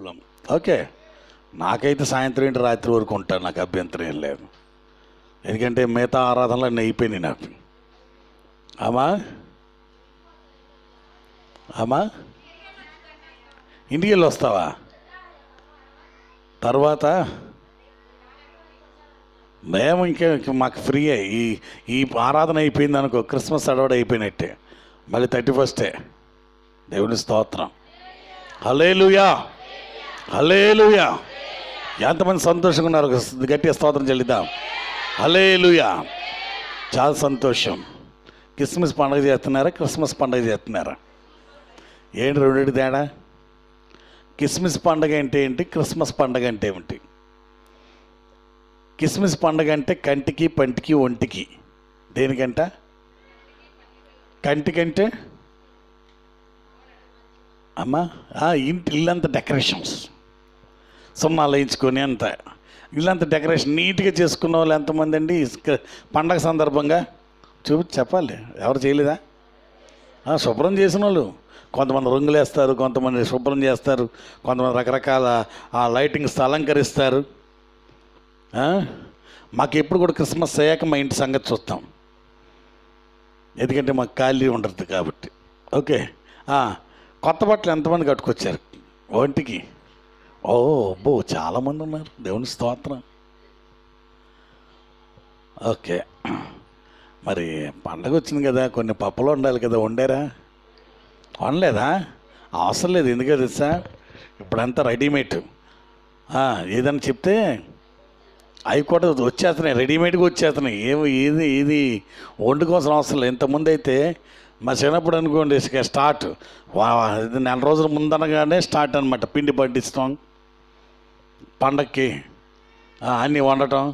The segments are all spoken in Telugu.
ప్రాబ్లం. ఓకే, నాకైతే సాయంత్రం ఏంటి రాత్రి వరకు ఉంటాను, నాకు అభ్యంతరం ఏం లేదు. ఎందుకంటే మిగతా ఆరాధనలు అన్నీ అయిపోయినాయి నాకు. ఆమా ఆమా ఇంటికి వెళ్ళి వస్తావా? తర్వాత మేము ఇంకా మాకు ఫ్రీయే. ఈ ఆరాధన అయిపోయింది అనుకో, క్రిస్మస్ అడవాడు అయిపోయినట్టే. మళ్ళీ 31 దేవుని స్తోత్రం. హల్లెలూయా, హల్లెలూయా. ఎంతమంది సంతోషంగా ఉన్నారు? గట్టిగా స్తోత్రం చెల్లిద్దాం. హల్లెలూయా. చాలా సంతోషం. క్రిస్మస్ పండుగ చేస్తున్నారా, క్రిస్మస్ పండుగ చేస్తున్నారా? ఏంటి రెండింటి తేడా? క్రిస్మస్ పండుగ అంటే ఏంటి, క్రిస్మస్ పండుగ అంటే ఏమిటి? క్రిస్మస్ పండుగ అంటే కంటికి పంటికి ఒంటికి. దేనికంట? కంటికంటే అమ్మా ఇంటి ఇల్లంతా డెకరేషన్స్, సున్నాలు వేయించుకొని అంత ఇల్లంతా డెకరేషన్ నీట్గా చేసుకున్న వాళ్ళు ఎంతమంది అండి పండగ సందర్భంగా? చెప్పాలి. ఎవరు చేయలేదా? శుభ్రం చేసిన వాళ్ళు కొంతమంది రంగులు వేస్తారు, కొంతమంది శుభ్రం చేస్తారు, కొంతమంది రకరకాల లైటింగ్స్ అలంకరిస్తారు. మాకు ఎప్పుడు కూడా క్రిస్మస్ అయ్యాక మా ఇంటి సంగతి చూస్తాం, ఎందుకంటే మాకు ఖాళీ ఉండదు కాబట్టి. ఓకే, కొత్త బట్టలు ఎంతమంది కట్టుకొచ్చారు ఒంటికి? బో చాలామంది ఉన్నారు. దేవుని స్తోత్రం. ఓకే, మరి పండగ వచ్చింది కదా, కొన్ని పప్పులు వండాలి కదా, వండారా? వండలేదా? అవసరం లేదు. ఎందుకంటే తెలుసా, ఇప్పుడంతా రెడీమేడ్. ఏదని చెప్తే అవి కూడా వచ్చేస్తున్నాయి, రెడీమేడ్గా వచ్చేస్తున్నాయి. ఇది వండుకోవాల్సిన అవసరం లేదు. ఇంతకుముందు అయితే మా చిన్నప్పుడు అనుకోండి స్టార్ట్, ఇది 4 రోజుల ముందనగానే స్టార్ట్ అనమాట. పిండి పట్టిస్తాం పండక్కి, అన్నీ వండటం.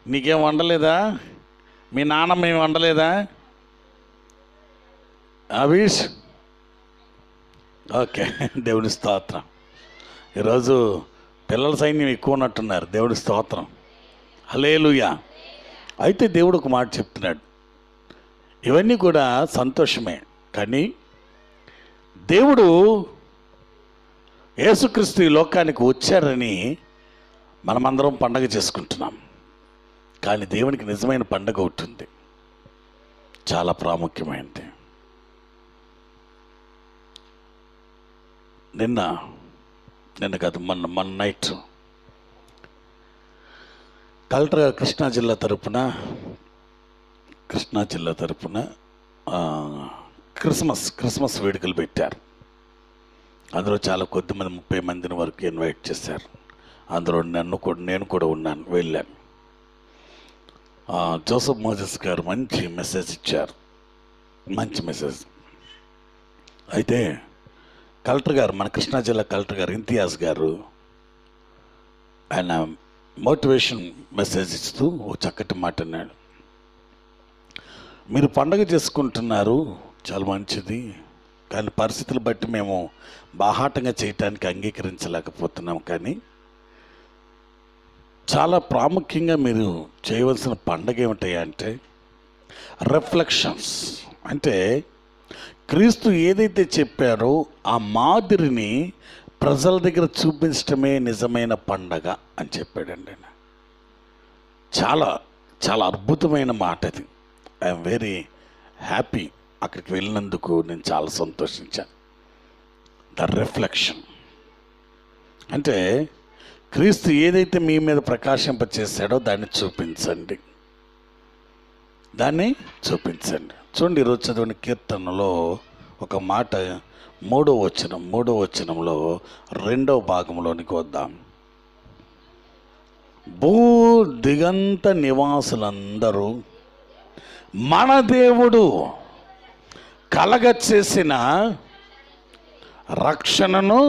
నీకేం వండలేదా? మీ నాన్నమ్మ ఏమి వండలేదా అభీష్? ఓకే, దేవుని స్తోత్రం. ఈరోజు పిల్లల సైన్యం ఎక్కువ ఉన్నట్టున్నారు. దేవుని స్తోత్రం. హల్లెలూయా. అయితే దేవుడు ఒక మాట చెప్తున్నాడు, ఇవన్నీ కూడా సంతోషమే, కానీ దేవుడు యేసుక్రీస్తు ఈ లోకానికి వచ్చారని మనమందరం పండగ చేసుకుంటున్నాం. కానీ దేవునికి నిజమైన పండగ ఒకటి ఉంది, చాలా ప్రాముఖ్యమైనది. నిన్న కాదు, మొన్న నైట్ కలెక్టర్ గారు కృష్ణా జిల్లా తరపున క్రిస్మస్ వేడుకలు పెట్టారు. అందులో చాలా కొద్దిమంది 30 మందిని వరకు ఇన్వైట్ చేశారు. అందులో నేను కూడా ఉన్నాను, వెళ్ళాను. జోసెఫ్ మోజెస్ గారు మంచి మెసేజ్ ఇచ్చారు, మంచి మెసేజ్. అయితే కలెక్టర్ గారు, మన కృష్ణా జిల్లా కలెక్టర్ గారు ఇంతియాజ్ గారు, ఆయన మోటివేషన్ మెసేజ్ ఇస్తూ ఓ చక్కటి మాట అన్నాడు. మీరు పండగ చేసుకుంటున్నారు, చాలా మంచిది, కానీ పరిస్థితులు బట్టి మేము బాహాటంగా చేయటానికి అంగీకరించలేకపోతున్నాం. కానీ చాలా ప్రాముఖ్యంగా మీరు చేయవలసిన పండగ ఏమిటాయా అంటే రిఫ్లెక్షన్స్. అంటే క్రీస్తు ఏదైతే చెప్పారో ఆ మాదిరిని ప్రజల దగ్గర చూపించటమే నిజమైన పండగ అని చెప్పాడండి. చాలా చాలా అద్భుతమైన మాట అది. I'm very happy. అక్కడికి వెళ్ళినందుకు నేను చాలా సంతోషించాను. ద రిఫ్లెక్షన్ అంటే క్రీస్తు ఏదైతే మీ మీద ప్రకాశింపచేశాడో దాన్ని చూపించండి, చూడండి. ఈరోజు చదివిన కీర్తనలో ఒక మాట, 3వ వచనంలో 2వ భాగంలోనికి వద్దాం. భూ దిగంత నివాసులందరూ మన దేవుడు కలగచేసిన రక్షణను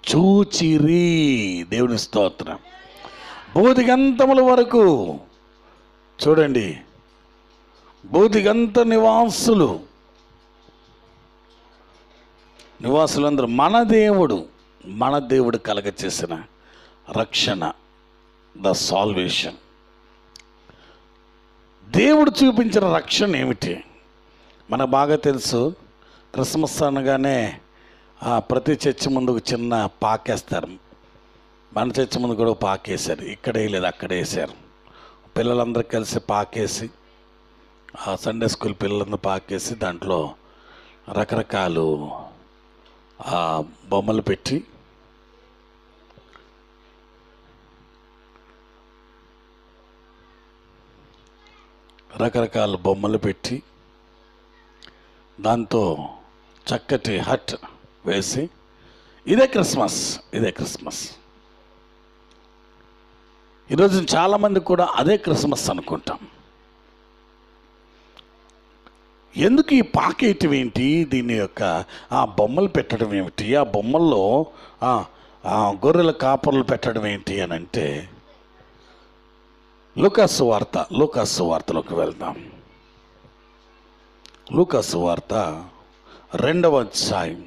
చూచిరి. దేవుని స్తోత్రం. భూదిగంతముల వరకు చూడండి, భూదిగంత నివాసులందరూ మన దేవుడు కలగచేసిన రక్షణ, ద సాల్వేషన్. దేవుడు చూపించిన రక్షణ ఏమిటి? మనకు బాగా తెలుసు. క్రిస్మస్ అనగానే ప్రతి చర్చి ముందు ఒక చిన్న పాకేస్తారు. మన చర్చి ముందు కూడా పాకేశారు. ఇక్కడ వేయలేదు, అక్కడ వేసారు. పిల్లలందరూ కలిసి పాకేసి, ఆ సండే స్కూల్ పిల్లలందరూ పాకేసి దాంట్లో రకరకాలు బొమ్మలు పెట్టి దాంతో చక్కటి హట్ వేసి ఇదే క్రిస్మస్. ఈరోజు చాలామంది కూడా అదే క్రిస్మస్ అనుకుంటాం. ఎందుకు ఈ పాకేయటం ఏంటి, దీని యొక్క ఆ బొమ్మలు పెట్టడం ఏమిటి, ఆ బొమ్మల్లో గొర్రెల కాపర్లు పెట్టడం ఏంటి అని అంటే, లూకాసు వార్తలోకి వెళ్దాం. లూకాసు వార్త 2వ అధ్యాయం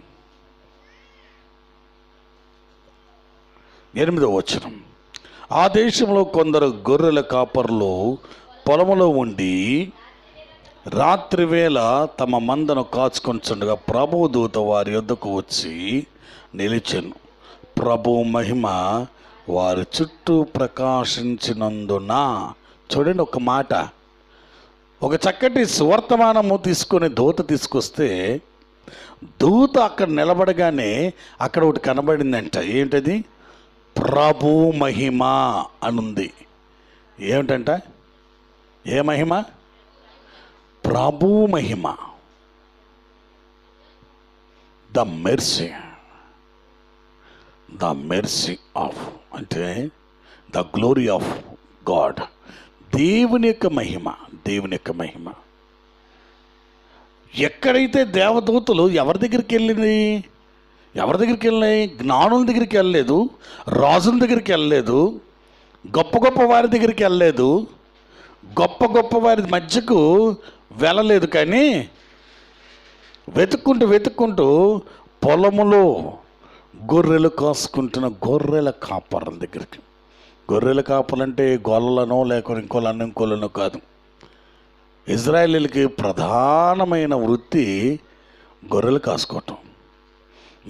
8వ వచనం. ఆ దేశంలో కొందరు గొర్రెల కాపర్లు పొలములో ఉండి రాత్రివేళ తమ మందను కాచుకొంచుండగా ప్రభువు దూత వారి యొద్దకు వచ్చి నిలిచెను. ప్రభువు మహిమ వారి చుట్టూ ప్రకాశించినందున. చూడండి, ఒక మాట, ఒక చక్కటి సువర్తమానము తీసుకొని దూత తీసుకొస్తే, దూత అక్కడ నిలబడగానే అక్కడ ఒకటి కనబడిందంట. ఏంటది? ప్రభు మహిమ అనుంది. ఏమిటంట? ఏ మహిమ? ప్రభు మహిమ. ద మెర్సీ ఆఫ్ అంటే ద గ్లోరీ ఆఫ్ గాడ్. దేవుని యొక్క మహిమ. ఎక్కడైతే దేవదూతలు ఎవరి దగ్గరికి వెళ్ళినాయి? జ్ఞానుల దగ్గరికి వెళ్ళలేదు, రాజుల దగ్గరికి వెళ్ళలేదు, గొప్ప వారి దగ్గరికి వెళ్ళలేదు, గొప్ప వారి మధ్యకు వెళ్ళలేదు. కానీ వెతుక్కుంటూ పొలములో గొర్రెలు కాసుకుంటున్న గొర్రెల కాపర్ల దగ్గరికి. గొర్రెల కాపర్లు అంటే గొల్లనో లేకపోతే ఇంకోలనో కాదు. ఇజ్రాయేలీలకి ప్రధానమైన వృత్తి గొర్రెలు కాసుకోవటం.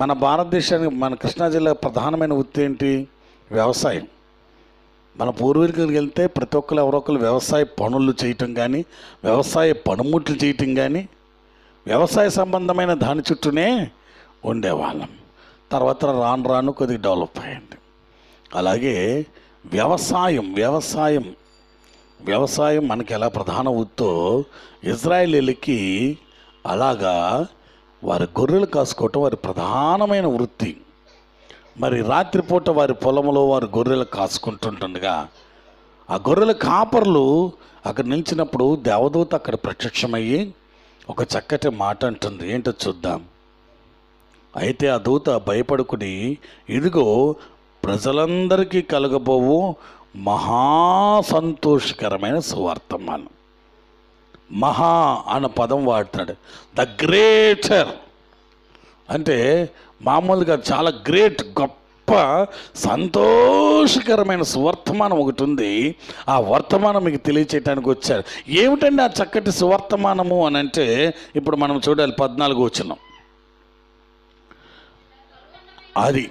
మన భారతదేశానికి, మన కృష్ణా జిల్లా ప్రధానమైన వృత్తి ఏంటి? వ్యవసాయం. మన పూర్వీకులకు వెళ్తే ప్రతి ఒక్కరు ఎవరో ఒకరు వ్యవసాయ పనులు చేయటం కానీ, వ్యవసాయ పనిముట్లు చేయటం కానీ, వ్యవసాయ సంబంధమైన దాని చుట్టూనే ఉండేవాళ్ళం. తర్వాత రాను కొద్దిగా డెవలప్ అయ్యింది. అలాగే వ్యవసాయం మనకి ఎలా ప్రధాన వృత్తో, ఇజ్రాయేలీలకి అలాగా వారి గొర్రెలు కాసుకోవటం వారి ప్రధానమైన వృత్తి. మరి రాత్రిపూట వారి పొలంలో వారు గొర్రెలు కాసుకుంటుండగా ఆ గొర్రెల కాపర్లు అక్కడ నిలిచినప్పుడు దేవదూత అక్కడ ప్రత్యక్షమయ్యి ఒక చక్కటి మాట అంటుంది. ఏంటో చూద్దాం. అయితే ఆ దూత భయపడుకుని, ఇదిగో ప్రజలందరికీ కలగబోవు మహా సంతోషకరమైన సువార్తమానం. మహా అన్న పదం వాడుతున్నాడు. ద గ్రేటర్ అంటే మామూలుగా చాలా గ్రేట్, గొప్ప, సంతోషకరమైన సువర్తమానం ఒకటి ఉంది. ఆ వర్తమానం మీకు తెలియచేయడానికి వచ్చారు. ఏమిటండి ఆ చక్కటి సువర్తమానము అని అంటే, ఇప్పుడు మనం చూడాలి 14వ వచనం. అది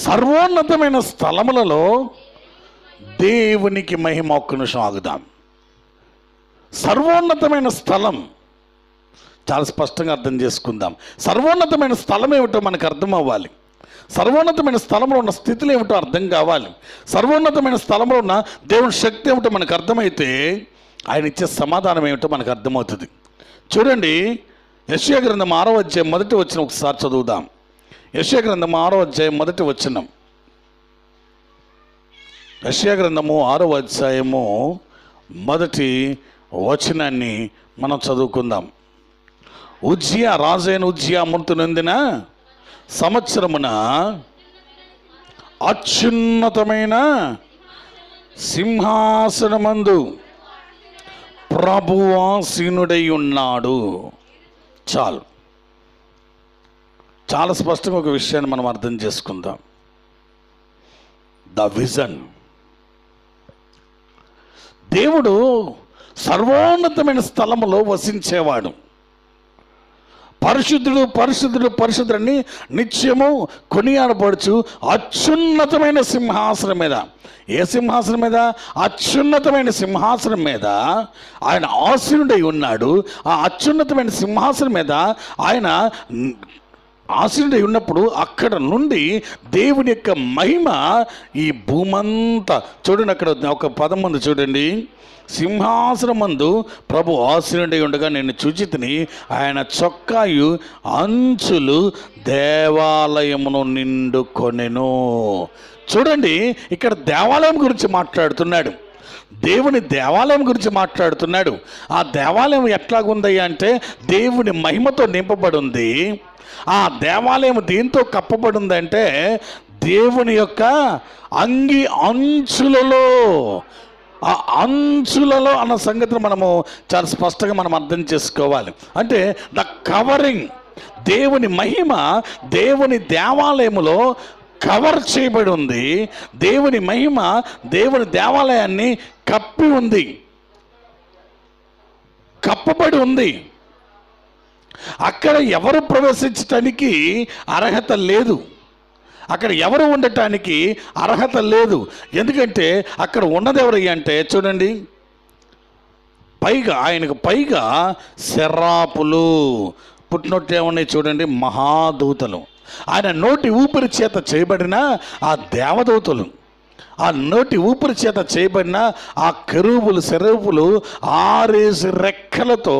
సర్వోన్నతమైన స్థలములలో దేవునికి మహిమ. ఒక్క నిమిషం ఆగుదాం. సర్వోన్నతమైన స్థలం చాలా స్పష్టంగా అర్థం చేసుకుందాం. సర్వోన్నతమైన స్థలం ఏమిటో మనకు అర్థం అవ్వాలి. సర్వోన్నతమైన స్థలంలో ఉన్న స్థితులు ఏమిటో అర్థం కావాలి. సర్వోన్నతమైన స్థలంలో ఉన్న దేవుని శక్తి ఏమిటో మనకు అర్థమైతే ఆయన ఇచ్చే సమాధానం ఏమిటో మనకు అర్థమవుతుంది. చూడండి, యెషయా గ్రంథం 6వ అధ్యాయం 1వ వచనం ఒకసారి చదువుదాం. యెషయా గ్రంథం 6వ అధ్యాయం 1వ వచనం. యెషయా గ్రంథము 6వ అధ్యాయము 1వ వచనాన్ని మనం చదువుకుందాం. రాజైన ఉజ్జియా మృతి నొందిన సంవత్సరమున అత్యున్నతమైన సింహాసనమందు ప్రభువాసీనుడై ఉన్నాడు. చాలు, చాలా స్పష్టంగా ఒక విషయాన్ని మనం అర్థం చేసుకుందాం. The vision. దేవుడు సర్వోన్నతమైన స్థలములో వసించేవాడు. పరిశుద్ధుడు పరిశుద్ధుడు పరిశుద్ధుడని నిత్యము కొనియాడపడుచు అత్యున్నతమైన సింహాసనం మీద, ఏ సింహాసనం మీద? అత్యున్నతమైన సింహాసనం మీద ఆయన ఆసీనుడై ఉన్నాడు. ఆ అత్యున్నతమైన సింహాసనం మీద ఆయన ఆసీనుడై ఉన్నప్పుడు అక్కడ నుండి దేవుని యొక్క మహిమ ఈ భూమంతా, చూడండి అక్కడ ఒక పదం ముందు చూడండి, సింహాసనం మందు ప్రభు ఆసీనుడై ఉండగా నేను చూచితిని, ఆయన చొక్కాయు అంచులు దేవాలయమును నిండుకొనెను. చూడండి, ఇక్కడ దేవాలయం గురించి మాట్లాడుతున్నాడు, దేవుని దేవాలయం గురించి మాట్లాడుతున్నాడు. ఆ దేవాలయం ఎట్లాగుందయ్యా అంటే దేవుని మహిమతో నింపబడి ఉంది. ఆ దేవాలయం దేంతో కప్పబడి ఉందంటే దేవుని యొక్క అంగి అంచులలో. ఆ అంచులలో అన్న సంగతిని మనము చాలా స్పష్టంగా మనం అర్థం చేసుకోవాలి. అంటే ద కవరింగ్, దేవుని మహిమ దేవుని దేవాలయములో కవర్ చేయబడి ఉంది. దేవుని మహిమ దేవుని దేవాలయాన్ని కప్పి ఉంది, కప్పబడి ఉంది. అక్కడ ఎవరు ప్రవేశించటానికి అర్హత లేదు, అక్కడ ఎవరు ఉండటానికి అర్హత లేదు. ఎందుకంటే అక్కడ ఉన్నది ఎవరయ్యా అంటే చూడండి, పైగా ఆయనకు పైగా శరాపులు పుట్టినట్టు ఏమన్నాయి చూడండి, మహాదూతలు. ఆయన నోటి ఊపిరి చేత చేయబడిన ఆ దేవదూతలు, ఆ నోటి ఊపిరి చేత చేయబడిన ఆ కెరూబులు సెరూపులు 6 రెక్కలతో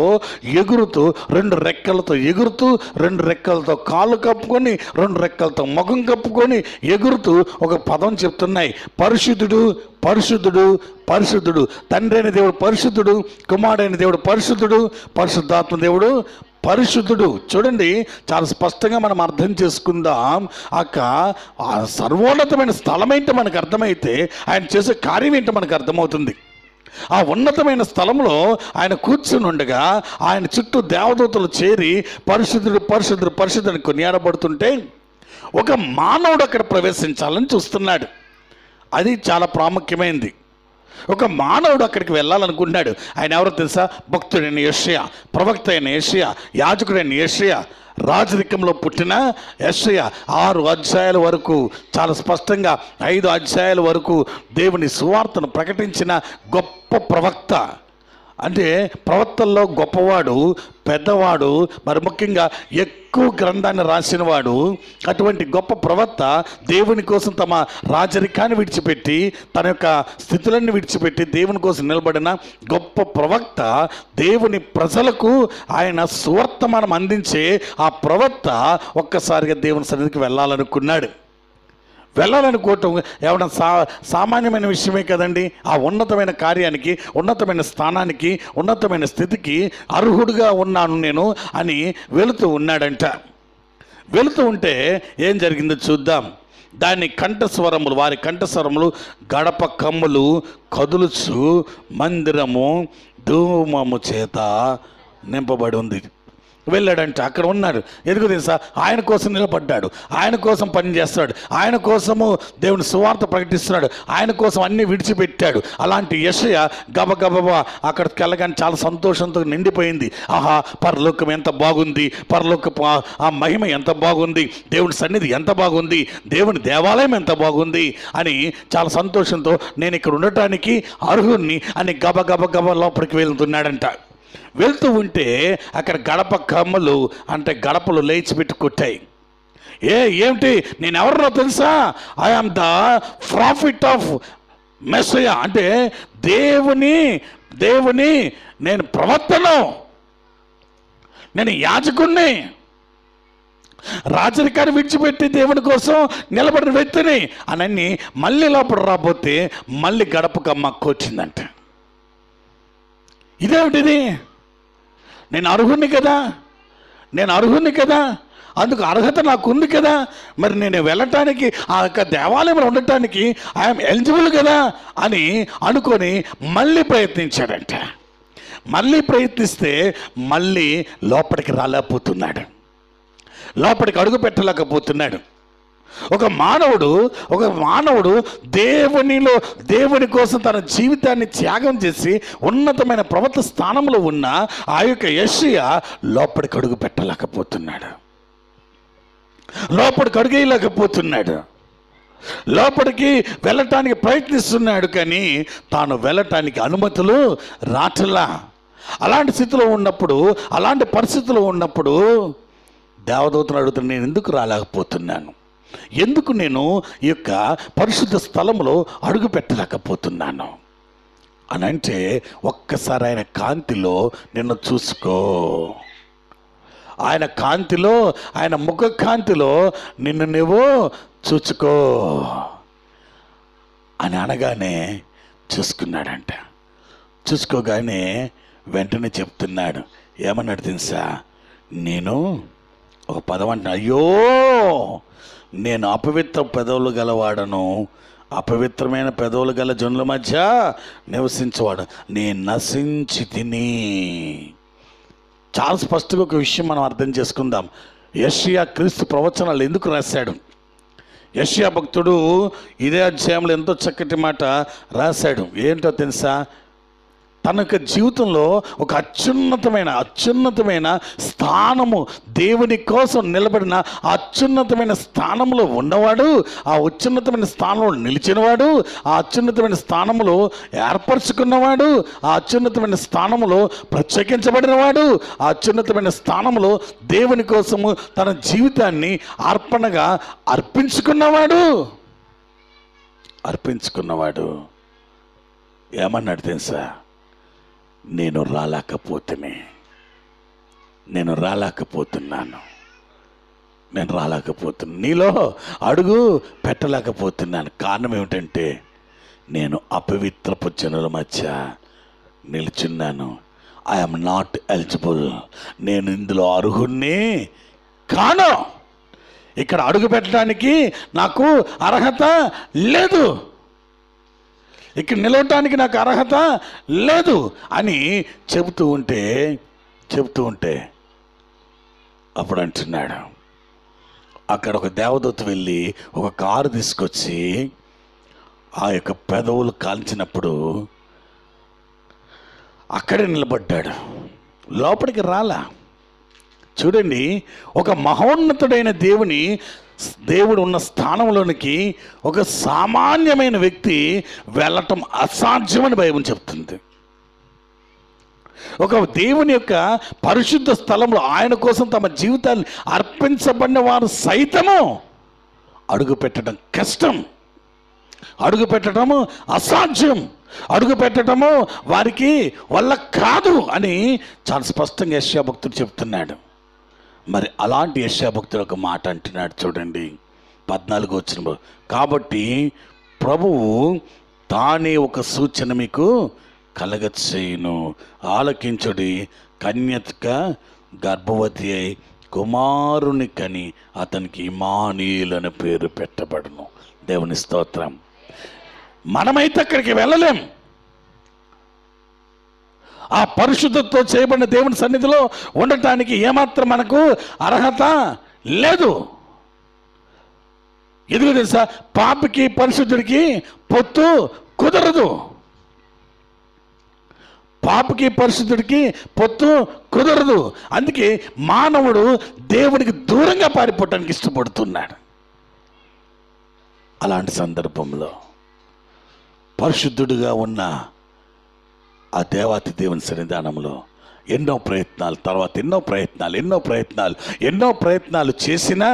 ఎగురుతూ, 2 రెక్కలతో ఎగురుతూ, 2 రెక్కలతో కాళ్ళు కప్పుకొని, 2 రెక్కలతో ముఖం కప్పుకొని ఎగురుతూ ఒక పదం చెప్తున్నాయి, పరిశుద్ధుడు పరిశుద్ధుడు పరిశుద్ధుడు. తండ్రి అయిన దేవుడు పరిశుద్ధుడు, కుమారుడైన దేవుడు పరిశుద్ధుడు, పరిశుద్ధాత్మ దేవుడు పరిశుద్ధుడు. చూడండి, చాలా స్పష్టంగా మనం అర్థం చేసుకుందాం. ఆ సర్వోన్నతమైన స్థలం ఏంటో మనకు అర్థమైతే ఆయన చేసే కార్యం ఏంటో మనకు అర్థమవుతుంది. ఆ ఉన్నతమైన స్థలంలో ఆయన కూర్చుని ఉండగా ఆయన చుట్టూ దేవదూతలు చేరి పరిశుద్ధుడు పరిశుద్ధుడు పరిశుద్ధుని కొనియాడబడుతుంటే ఒక మానవుడు అక్కడ ప్రవేశించాలని చూస్తున్నాడు. అది చాలా ప్రాముఖ్యమైనది. ఒక మానవుడు అక్కడికి వెళ్ళాలనుకున్నాడు. ఆయన ఎవరో తెలుసా? భక్తుడైన యెషయా, ప్రవక్త అయిన యెషయా, యాజకుడైన యెషయా, రాజరికంలో పుట్టిన యెషయా 6 అధ్యాయాల వరకు, చాలా స్పష్టంగా 5 అధ్యాయాల వరకు దేవుని సువార్తను ప్రకటించిన గొప్ప ప్రవక్త. అంటే ప్రవక్తల్లో గొప్పవాడు, పెద్దవాడు, మరి ముఖ్యంగా ఎక్కువ గ్రంథాన్ని రాసినవాడు. అటువంటి గొప్ప ప్రవక్త దేవుని కోసం తమ రాజరికాన్ని విడిచిపెట్టి, తన యొక్క స్థితులన్నీ విడిచిపెట్టి దేవుని కోసం నిలబడిన గొప్ప ప్రవక్త. దేవుని ప్రజలకు ఆయన సువర్తమానం అందించే ఆ ప్రవక్త ఒక్కసారిగా దేవుని సన్నిధికి వెళ్ళాలనుకున్నాడు. వెళ్ళాలనుకోవటం ఏమన్నా సామాన్యమైన విషయమే కదండి. ఆ ఉన్నతమైన కార్యానికి, ఉన్నతమైన స్థానానికి, ఉన్నతమైన స్థితికి అర్హుడుగా ఉన్నాను నేను అని వెళుతూ ఉన్నాడంట. వెళుతూ ఉంటే ఏం జరిగిందో చూద్దాం. దాని కంఠస్వరములు, వారి కంఠస్వరములు గడప కమ్ములు కదులుచు మందిరము ధూమము చేత నింపబడి ఉంది. వెళ్ళాడంటే అక్కడ ఉన్నాడు. ఎందుకు తెలుసా? ఆయన కోసం నిలబడ్డాడు, ఆయన కోసం పని చేస్తాడు, ఆయన కోసము దేవుని సువార్త ప్రకటిస్తున్నాడు, ఆయన కోసం అన్నీ విడిచిపెట్టాడు. అలాంటి యెషయా గబగబా అక్కడికి వెళ్ళగానే చాలా సంతోషంతో నిండిపోయింది. ఆహా, పరలోకం ఎంత బాగుంది, పరలోకపు ఆ మహిమ ఎంత బాగుంది, దేవుని సన్నిధి ఎంత బాగుంది, దేవుని దేవాలయం ఎంత బాగుంది అని చాలా సంతోషంతో నేను ఇక్కడ ఉండటానికి అర్హుణ్ణి అని గబగబ లోపలికి వెళ్తున్నాడంట. వెళ్తూ ఉంటే అక్కడ గడప కమ్మలు అంటే గడపలు లేచి పెట్టి కొట్టాయి. ఏమిటి? నేను ఎవరినో తెలుసా? I am the prophet of Messiah, అంటే దేవుని నేను ప్రవక్తను, నేను యాజకుణ్ణి, రాజరికాన్ని విడిచిపెట్టి దేవుని కోసం నిలబడిన వ్యక్తిని అని మళ్ళీ లోపల రాబోతే మళ్ళీ గడపకమ్మ కొచ్చిందంట. ఇదేమిటిది? నేను అర్హుణ్ణి కదా, అందుకు అర్హత నాకు ఉంది కదా, మరి నేను వెళ్ళటానికి ఆ యొక్క దేవాలయంలో ఉండటానికి ఐఎమ్ ఎలిజిబుల్ కదా అని అనుకొని మళ్ళీ ప్రయత్నించాడంట. మళ్ళీ ప్రయత్నిస్తే మళ్ళీ లోపలికి రాలేకపోతున్నాడు, లోపలికి అడుగు పెట్టలేకపోతున్నాడు. ఒక మానవుడు దేవుని కోసం తన జీవితాన్ని త్యాగం చేసి ఉన్నతమైన ప్రవర్తన స్థానంలో ఉన్న ఆ యొక్క యెషయా లోపలికి అడుగు పెట్టలేకపోతున్నాడు, లోపలికి అడుగేయలేకపోతున్నాడు, లోపలికి వెళ్ళటానికి ప్రయత్నిస్తున్నాడు, కానీ తాను వెళ్ళటానికి అనుమతులు రాటలా. అలాంటి స్థితిలో ఉన్నప్పుడు, అలాంటి పరిస్థితిలో ఉన్నప్పుడు దేవదూతను అడుగుతున్నా, నేను ఎందుకు రాలేకపోతున్నాను, ఎందుకు నేను ఈ యొక్క పరిశుద్ధ స్థలంలో అడుగు పెట్టలేకపోతున్నాను అని అంటే, ఒక్కసారి ఆయన కాంతిలో నిన్ను చూసుకో, ఆయన కాంతిలో, ఆయన ముఖ కాంతిలో నిన్ను నువ్వు చూసుకో అని అనగానే చూసుకున్నాడంట. చూసుకోగానే వెంటనే చెప్తున్నాడు, ఏమన్నాడు తెలుసా, నేను ఒక పదం అంటున్నా, అయ్యో నేను అపవిత్ర పెదవులు గలవాడను, అపవిత్రమైన పెదవులు గల జనుల మధ్య నివసించేవాడు, నేను నశించి తిని. చాలా స్పష్టంగా ఒక విషయం మనం అర్థం చేసుకుందాం. యెషయా క్రీస్తు ప్రవచనాలు ఎందుకు రాశాడు? యెషయా భక్తుడు ఇదే అధ్యాయంలో ఎంతో చక్కటి మాట రాశాడు. ఏంటో తెలుసా, తన యొక్క జీవితంలో ఒక అత్యున్నతమైన స్థానము, దేవుని కోసం నిలబడిన ఆ అత్యున్నతమైన స్థానంలో ఉన్నవాడు, ఆ అత్యున్నతమైన స్థానంలో నిలిచినవాడు, ఆ అత్యున్నతమైన స్థానంలో ఏర్పరచుకున్నవాడు, ఆ అత్యున్నతమైన స్థానంలో ప్రత్యేకించబడినవాడు, ఆ అత్యున్నతమైన స్థానంలో దేవుని కోసము తన జీవితాన్ని అర్పణగా అర్పించుకున్నవాడు ఏమన్నాడు తెలుసా, నేను రాలేకపోతున్నాను, నీలో అడుగు పెట్టలేకపోతున్నాను. కారణం ఏమిటంటే, నేను అపవిత్రపు జనుల మధ్య నిల్చున్నాను. ఐఎమ్ నాట్ ఎలిజిబుల్, నేను ఇందులో అర్హుణ్ణి కాను, ఇక్కడ అడుగు పెట్టడానికి నాకు అర్హత లేదు, ఇక్కడ నిలవటానికి నాకు అర్హత లేదు అని చెబుతూ ఉంటే అప్పుడు అంటున్నాడు, అక్కడ ఒక దేవదూత వెళ్ళి ఒక కారు తీసుకొచ్చి ఆ యొక్క పెదవులు కాల్చినప్పుడు అక్కడే నిలబడ్డాడు, లోపలికి రాలా. చూడండి, ఒక మహోన్నతుడైన దేవుడు ఉన్న స్థానంలోనికి ఒక సామాన్యమైన వ్యక్తి వెళ్ళటం అసాధ్యమని బైబిల్ చెప్తుంది. ఒక దేవుని యొక్క పరిశుద్ధ స్థలంలో ఆయన కోసం తమ జీవితాన్ని అర్పించబడిన వారు సైతము అడుగు పెట్టడం కష్టం, అడుగు పెట్టడము అసాధ్యం, అడుగు పెట్టడము వారికి వల్ల కాదు అని చాలా స్పష్టంగా యెషయా భక్తుడు చెప్తున్నాడు. మరి అలాంటి యెషయా భక్తుడు ఒక మాట అంటున్నాడు, చూడండి 14 వచనం, కాబట్టి ప్రభువు తానే ఒక సూచన మీకు కలగచేయును, ఆలకించుడి, కన్యక గర్భవతి అయి కుమారుని కని అతనికి ఇమ్మానుయేలు అనే పేరు పెట్టబడును. దేవుని స్తోత్రం. మనమైతే అక్కడికి వెళ్ళలేం, ఆ పరిశుద్ధతో చేయబడిన దేవుని సన్నిధిలో ఉండటానికి ఏమాత్రం మనకు అర్హత లేదు. ఎందుకు తెలుసా, పాపికి పరిశుద్ధుడికి పొత్తు కుదరదు, పాపికి పరిశుద్ధుడికి పొత్తు కుదరదు. అందుకే మానవుడు దేవుడికి దూరంగా పారిపోవటానికి ఇష్టపడుతున్నాడు. అలాంటి సందర్భంలో పరిశుద్ధుడిగా ఉన్న ఆ దేవాతి దేవుని సన్నిధానంలో ఎన్నో ప్రయత్నాలు చేసినా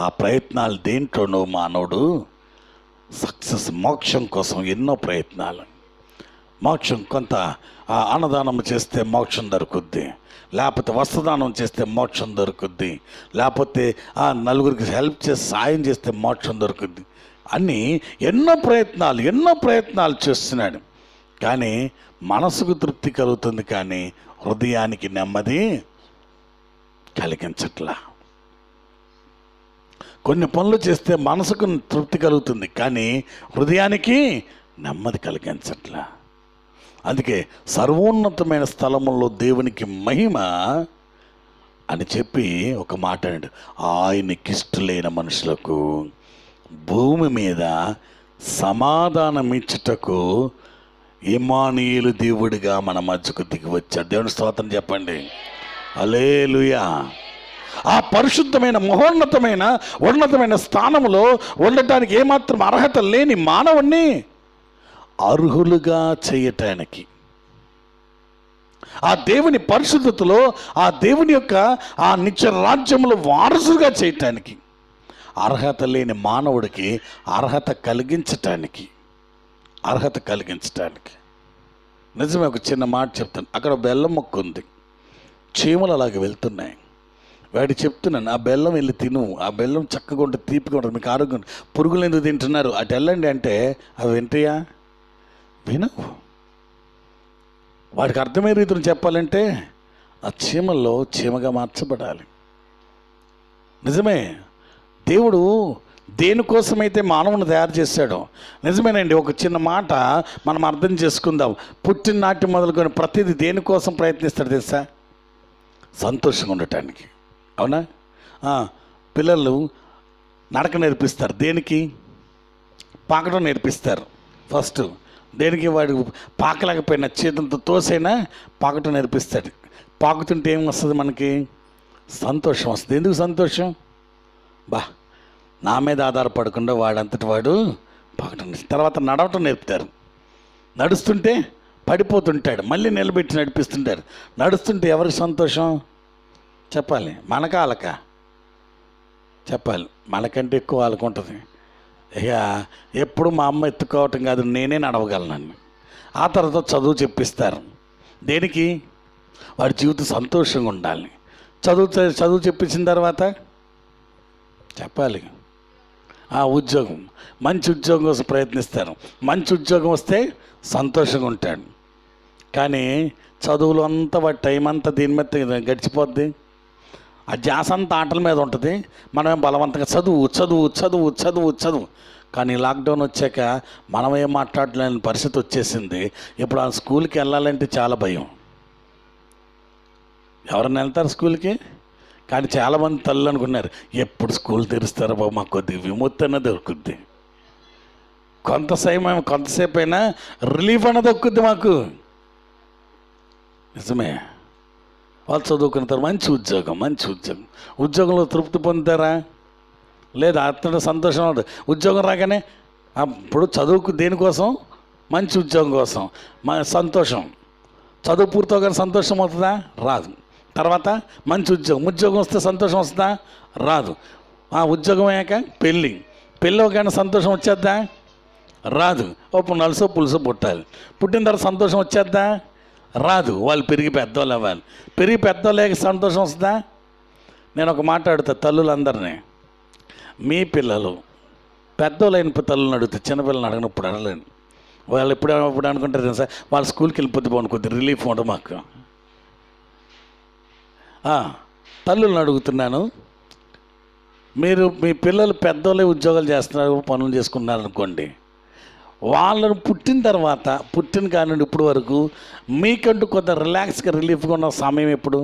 ఆ ప్రయత్నాలు దేంట్లోనూ మానవుడు సక్సెస్, మోక్షం కోసం ఎన్నో ప్రయత్నాలు. మోక్షం కొంత అన్నదానం చేస్తే మోక్షం దొరుకుద్ది, లేకపోతే వస్త్రదానం చేస్తే మోక్షం దొరుకుద్ది, లేకపోతే నలుగురికి హెల్ప్ చేసి సాయం చేస్తే మోక్షం దొరుకుద్ది అని ఎన్నో ప్రయత్నాలు చేస్తున్నాడు. కానీ మనసుకు తృప్తి కలుగుతుంది, కానీ హృదయానికి నెమ్మది కలిగించట్లా. కొన్ని పనులు చేస్తే మనసుకు తృప్తి కలుగుతుంది, కానీ హృదయానికి నెమ్మది కలిగించట్లా. అందుకే సర్వోన్నతమైన స్థలములో దేవునికి మహిమ అని చెప్పి ఒక మాట అన్నాడు, ఆయనకిష్టులైన మనుషులకు భూమి మీద సమాధానమిచ్చుటకు ఇమ్మానుయేలు దేవుడిగా మన మధ్యకు దిగి వచ్చాడు. దేవుని స్తోత్రం చెప్పండి. హల్లెలూయా. ఆ పరిశుద్ధమైన మహోన్నతమైన ఉన్నతమైన స్థానంలో ఉండటానికి ఏమాత్రం అర్హత లేని మానవుణ్ణి అర్హులుగా చేయటానికి, ఆ దేవుని పరిశుద్ధతలో ఆ దేవుని యొక్క ఆ నిత్య రాజ్యంలో వారసుగా చేయటానికి, అర్హత లేని మానవుడికి అర్హత కలిగించటానికి నిజమే. ఒక చిన్న మాట చెప్తాను. అక్కడ బెల్లం మొక్క ఉంది, చీమలు అలాగే వెళ్తున్నాయి. వాడి చెప్తున్నాను, ఆ బెల్లం వెళ్ళి తిను, ఆ బెల్లం చక్కగా ఉంటుంది, తీపిగా ఉంటుంది, మీకు ఆరోగ్యం. పురుగులు ఎందుకు తింటున్నారు, అటు వెళ్ళండి అంటే అవి వింటాయా? వినవు. వాడికి అర్థమయ్యే రీతిని చెప్పాలంటే ఆ చీమల్లో చీమగా మార్చబడాలి. నిజమే. దేవుడు దేనికోసమైతే మానవుని తయారు చేశాడో, నిజమేనండి. ఒక చిన్న మాట మనం అర్థం చేసుకుందాం. పుట్టిన నాటి మొదలుకొని ప్రతిదీ దేనికోసం ప్రయత్నిస్తాడు తెలుసా? సంతోషంగా ఉండటానికి. అవునా? పిల్లలు నడక నేర్పిస్తారు. దేనికి? పాకడం నేర్పిస్తారు ఫస్ట్. దేనికి? వాడు పాకలేకపోయినా చేతులతో తోసైనా పాకటం నేర్పిస్తాడు. పాకుతుంటే ఏం వస్తుంది మనకి? సంతోషం వస్తుంది. ఎందుకు సంతోషం? నా మీద ఆధారపడకుండా వాడంతటి వాడు పాకటం. తర్వాత నడవటం నేర్పుతారు. నడుస్తుంటే పడిపోతుంటాడు, మళ్ళీ నిలబెట్టి నడిపిస్తుంటారు. నడుస్తుంటే ఎవరికి సంతోషం చెప్పాలి? మనకా వాళ్ళకా? చెప్పాలి. మనకంటే ఎక్కువ వాళ్ళకు ఉంటుంది. ఇక ఎప్పుడు మా అమ్మ ఎత్తుకోవటం కాదు, నేనే నడవగలనండి. ఆ తర్వాత చదువు చెప్పిస్తారు. దేనికి? వాడి జీవితం సంతోషంగా ఉండాలి. చదువు చెప్పించిన తర్వాత చెప్పాలి ఉద్యోగం, మంచి ఉద్యోగం కోసం ప్రయత్నిస్తారు. మంచి ఉద్యోగం వస్తే సంతోషంగా ఉంటాడు. కానీ చదువులో అంతా వాడి టైం అంతా దీని మీద గడిచిపోద్ది. ఆ ధ్యాస అంతా ఆటల మీద ఉంటుంది. మనమేం బలవంతంగా చదువు. కానీ లాక్డౌన్ వచ్చాక మనం ఏం మాట్లాడలేని పరిస్థితి వచ్చేసింది. ఇప్పుడు ఆ స్కూల్కి వెళ్ళాలంటే చాలా భయం. ఎవరైనా వెళ్తారు స్కూల్కి? కానీ చాలామంది తల్లు అనుకున్నారు, ఎప్పుడు స్కూల్ తెరుస్తారో బాబు, మాకు కొద్దిగా విముక్తి అన్నది దొరుకుద్ది, కొంతసేపు అయినా రిలీఫ్ అన్నది దొరుకుద్ది మాకు. నిజమే. వాళ్ళు చదువుకున్న తర్వాత మంచి ఉద్యోగంలో తృప్తి పొందుతారా? లేదా? అతను సంతోషం అవుతుంది. ఉద్యోగం రాగానే ఇప్పుడు చదువుకు దేనికోసం? మంచి ఉద్యోగం కోసం సంతోషం. చదువు పూర్తవగానే సంతోషం అవుతుందా? రాదు. తర్వాత మంచి ఉద్యోగం వస్తే సంతోషం వస్తుందా? రాదు. ఉద్యోగం అయ్యాక పెళ్ళి అవ్వగానే సంతోషం వచ్చేద్దా? రాదు. నలుసో పులుసో పుట్టాలి. పుట్టిన తర్వాత సంతోషం వచ్చేద్దా? రాదు. వాళ్ళు పెరిగి పెద్దవాళ్ళు అవ్వాలి. పెరిగి పెద్దవాళ్ళకి సంతోషం వస్తుందా? నేను ఒక మాట అడుగుతా తల్లులందరినీ, మీ పిల్లలు పెద్దవాళ్ళైన తల్లులను అడుగుతా, చిన్నపిల్లలను అడగనప్పుడు అడగలేను. వాళ్ళు ఎప్పుడు అనుకుంటారు సార్, వాళ్ళు స్కూల్కి వెళ్ళిపోతే బాగుంది, కొద్దిగా రిలీఫ్ ఉండదు మాకు. తల్లులను అడుగుతున్నాను, మీరు మీ పిల్లలు పెద్దోళ్ళే ఉద్యోగాలు చేస్తున్నారు, పనులు చేసుకుంటున్నారు అనుకోండి, వాళ్ళను పుట్టిన కాడి నుండి ఇప్పుడు వరకు మీకంటూ కొంత రిలాక్స్గా రిలీఫ్గా ఉన్న సమయం ఎప్పుడు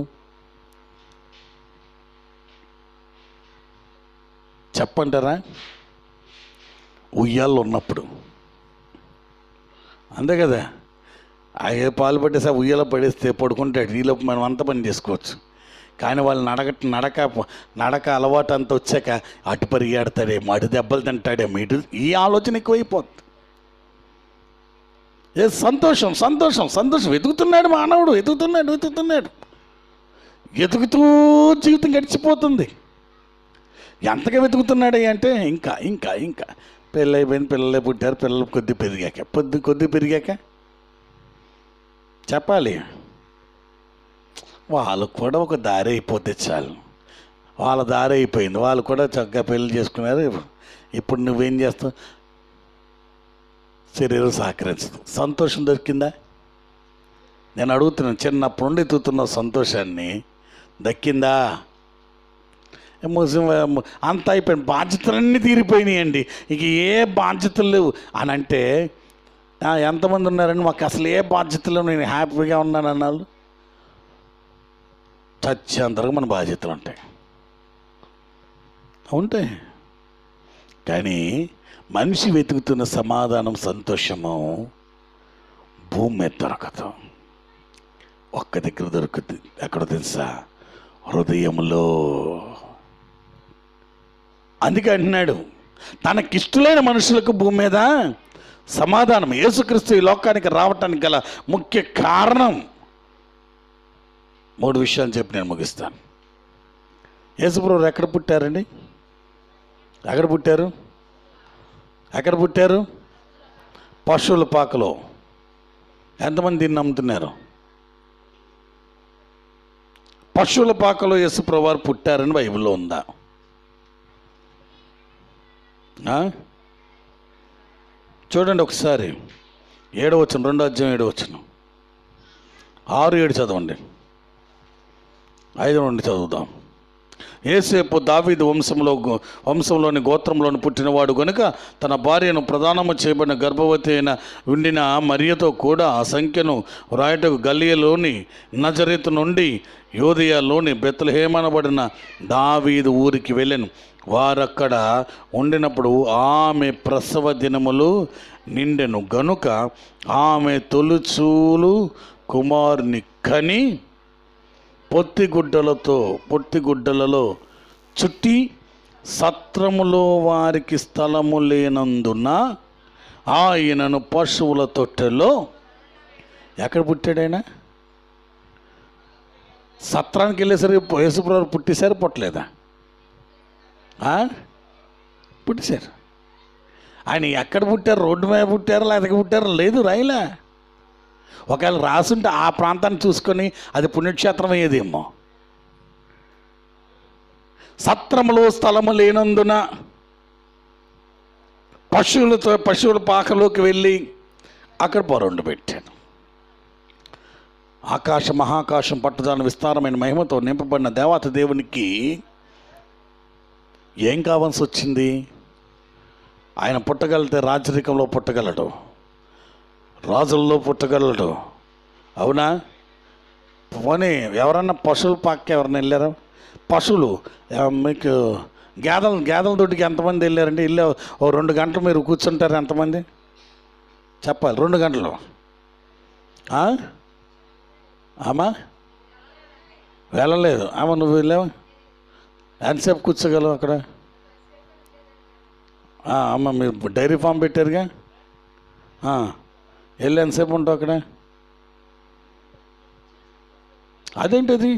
చెప్పంటారా? ఉయ్యాల్లో ఉన్నప్పుడు. అంతే కదా. అయ్యే పాలు పట్టేసి ఉయ్యాలో పడేస్తే పడుకుంటాడు, ఈలోపు మనం అంత పని చేసుకోవచ్చు. కానీ వాళ్ళు నడక అలవాటు అంతా వచ్చాక అటు పరిగెడతాడేమో, అటు దెబ్బలు తింటాడేమో, ఈ ఆలోచన ఎక్కువైపోతుంది. సంతోషం వెతుకుతున్నాడు మానవుడు, ఎదుగుతూ జీవితం గడిచిపోతుంది. ఎంతగా వెతుకుతున్నాడు అంటే ఇంకా పెళ్ళి అయిపోయింది, పిల్లలే పుట్టారు, పిల్లలు కొద్ది పెరిగాక చెప్పాలి, వాళ్ళకు కూడా ఒక దారి అయిపోతే చాలు. వాళ్ళ దారి అయిపోయింది, వాళ్ళు కూడా చక్కగా పెళ్ళి చేసుకున్నారు. ఇప్పుడు నువ్వేం చేస్తావు? శరీరం సహకరించదు. సంతోషం దొరికిందా? నేను అడుగుతున్నాను, చిన్నప్పటి నుండి ఎత్తుతున్న సంతోషాన్ని దక్కిందా? అంత అయిపోయింది, బాధ్యతలన్నీ తీరిపోయినాయండి, ఇక ఏ బాధ్యతలు లేవు అని అంటే ఎంతమంది ఉన్నారండి? మాకు అసలు ఏ బాధ్యతలు, నేను హ్యాపీగా ఉన్నాను అన్నాళ్ళు. చచ్చేంతవరకు మన బాధ్యతలు ఉంటాయి. కానీ మనిషి వెతుకుతున్న సమాధానం, సంతోషము భూమి మీద దొరకదు. ఒక్క దగ్గర దొరుకుతుంది. ఎక్కడ తెలుసా? హృదయంలో. అందుకే అంటున్నాడు, తనకిష్టులైన మనుషులకు భూమి మీద సమాధానం. యేసుక్రీస్తు ఈ లోకానికి రావటానికి గల ముఖ్య కారణం 3 విషయాలు చెప్పి నేను ముగిస్తాను. యేసుప్రభువు ఎక్కడ పుట్టారండి? ఎక్కడ పుట్టారు? ఎక్కడ పుట్టారు? పశువుల పాకలో. ఎంతమంది దీన్ని నమ్ముతున్నారు? పశువుల పాకలో యేసుప్రభువు వారు పుట్టారని బైబిల్లో ఉందా? చూడండి ఒకసారి 7వ వచనం, 2వ అధ్యాయం 7వ వచనం, 6-7 చదవండి. 5 నుండి చదువుదాం. యేసేపు దావీదు వంశంలోని గోత్రంలోని పుట్టినవాడు కనుక తన భార్యను ప్రదానము చేయబడిన గర్భవతి అయిన ఉండిన మరియతో కూడా ఆ సంఖ్యను వ్రాయటకు గలియలోని నజరేతు నుండి యోదయలోని బెత్లెహేమనబడిన దావీదు ఊరికి వెళ్ళెను. వారక్కడ ఉండినప్పుడు ఆమె ప్రసవ దినములు నిండెను గనుక ఆమె తొలిచూలు కుమారుని కని పొత్తిగుడ్డలలో చుట్టి సత్రములో వారికి స్థలము లేనందున ఆయనను పశువుల తొట్టెలో. ఎక్కడ పుట్టాడైనా? సత్రానికి వెళ్ళేసరికి యేసుప్రభువు పుట్టేశారు, పుట్టలేదా? పుట్టేశారు. ఆయన ఎక్కడ పుట్టారు? రోడ్డు మీద పుట్టారు, లేకపోతే పుట్టారు? లేదు, రాయిలా. ఒకవేళ రాసుంటే ఆ ప్రాంతాన్ని చూసుకొని అది పుణ్యక్షేత్రం అయ్యేదేమో. సత్రములో స్థలము లేనందున పశువుల పాకలోకి వెళ్ళి అక్కడ పొరండు పెట్టాను. మహాకాశం పట్టుదాని విస్తారమైన మహిమతో నింపబడిన దేవత దేవునికి ఏం కావాల్సి వచ్చింది? ఆయన పుట్టగలిగితే రాజరికంలో పుట్టగలడు, రాజుల్లో పుట్టగలడు. అవునా? పోనీ ఎవరన్నా పశువుల పాక ఎవరన్నా వెళ్ళారా? పశువులు మీకు గేదెల దొడ్డికి ఎంతమంది వెళ్ళారంటే? వెళ్ళే 2 గంటలు మీరు కూర్చుంటారు. ఎంతమంది చెప్పాలి? 2 గంటలు. ఆమా వెళ్ళలేదు. నువ్వు వెళ్ళావా? ఎంతసేపు కూర్చోగలవు అక్కడ? అమ్మ మీరు డైరీ ఫామ్ పెట్టారుగా, వెళ్ళి ఎంతసేపు ఉంటావు అక్కడ? అదేంటది?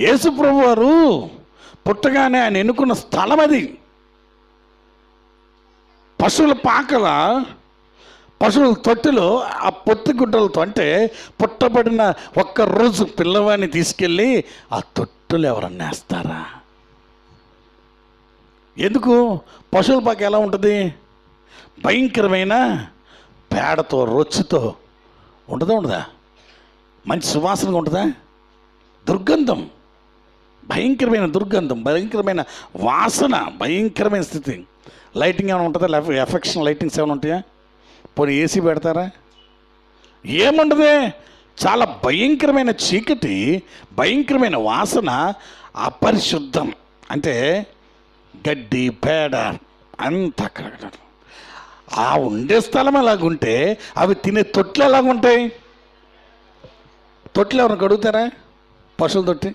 యేసుప్రభు వారు పుట్టగానే ఆయన ఎన్నుకున్న స్థలం అది. పశువుల పాకల, పశువుల తొట్టిలో ఆ పొత్తిగుడ్డలతో, అంటే పుట్టబడిన ఒక్కరోజు పిల్లవాడిని తీసుకెళ్ళి ఆ తొట్టులు ఎవరన్నా వేస్తారా? ఎందుకు? పశువుల పాక ఎలా ఉంటుంది? భయంకరమైన పేడతో, రొచ్చుతో ఉండదా? మంచి సువాసనగా ఉంటుందా? దుర్గంధం, భయంకరమైన దుర్గంధం, భయంకరమైన వాసన, భయంకరమైన స్థితి. లైటింగ్ ఏమైనా ఉంటుందా? ఎఫెక్షన్ లైటింగ్స్ ఏమైనా ఉంటాయా? పోనీ ఏసీ పెడతారా? ఏముండదే. చాలా భయంకరమైన చీకటి, భయంకరమైన వాసన, అపరిశుద్ధం. అంటే గడ్డి, పేడ అంత అక్కడ. ఆ ఉండే స్థలం ఎలాగుంటే అవి తినే తొట్లు ఎలాగుంటాయి? తొట్లు ఎవరిని కడుగుతారా? పశువుల తొట్టి.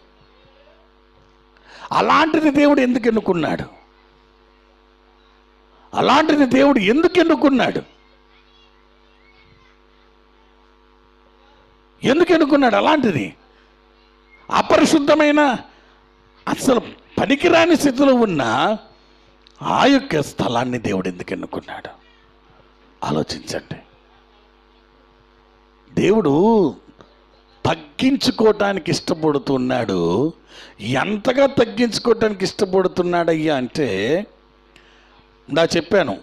అలాంటిది దేవుడు ఎందుకు ఎన్నుకున్నాడు? అలాంటిది దేవుడు ఎందుకు ఎన్నుకున్నాడు? ఎందుకు ఎన్నుకున్నాడు అలాంటిది? అపరిశుద్ధమైన, అసలు పనికిరాని స్థితిలో ఉన్న ఆ యొక్క స్థలాన్ని దేవుడు ఎందుకు ఎన్నుకున్నాడు? ఆలోచించండి. దేవుడు తగ్గించుకోవటానికి ఇష్టపడుతున్నాడు. ఎంతగా తగ్గించుకోవటానికి ఇష్టపడుతున్నాడయ్యా అంటే, నా చెప్పాను,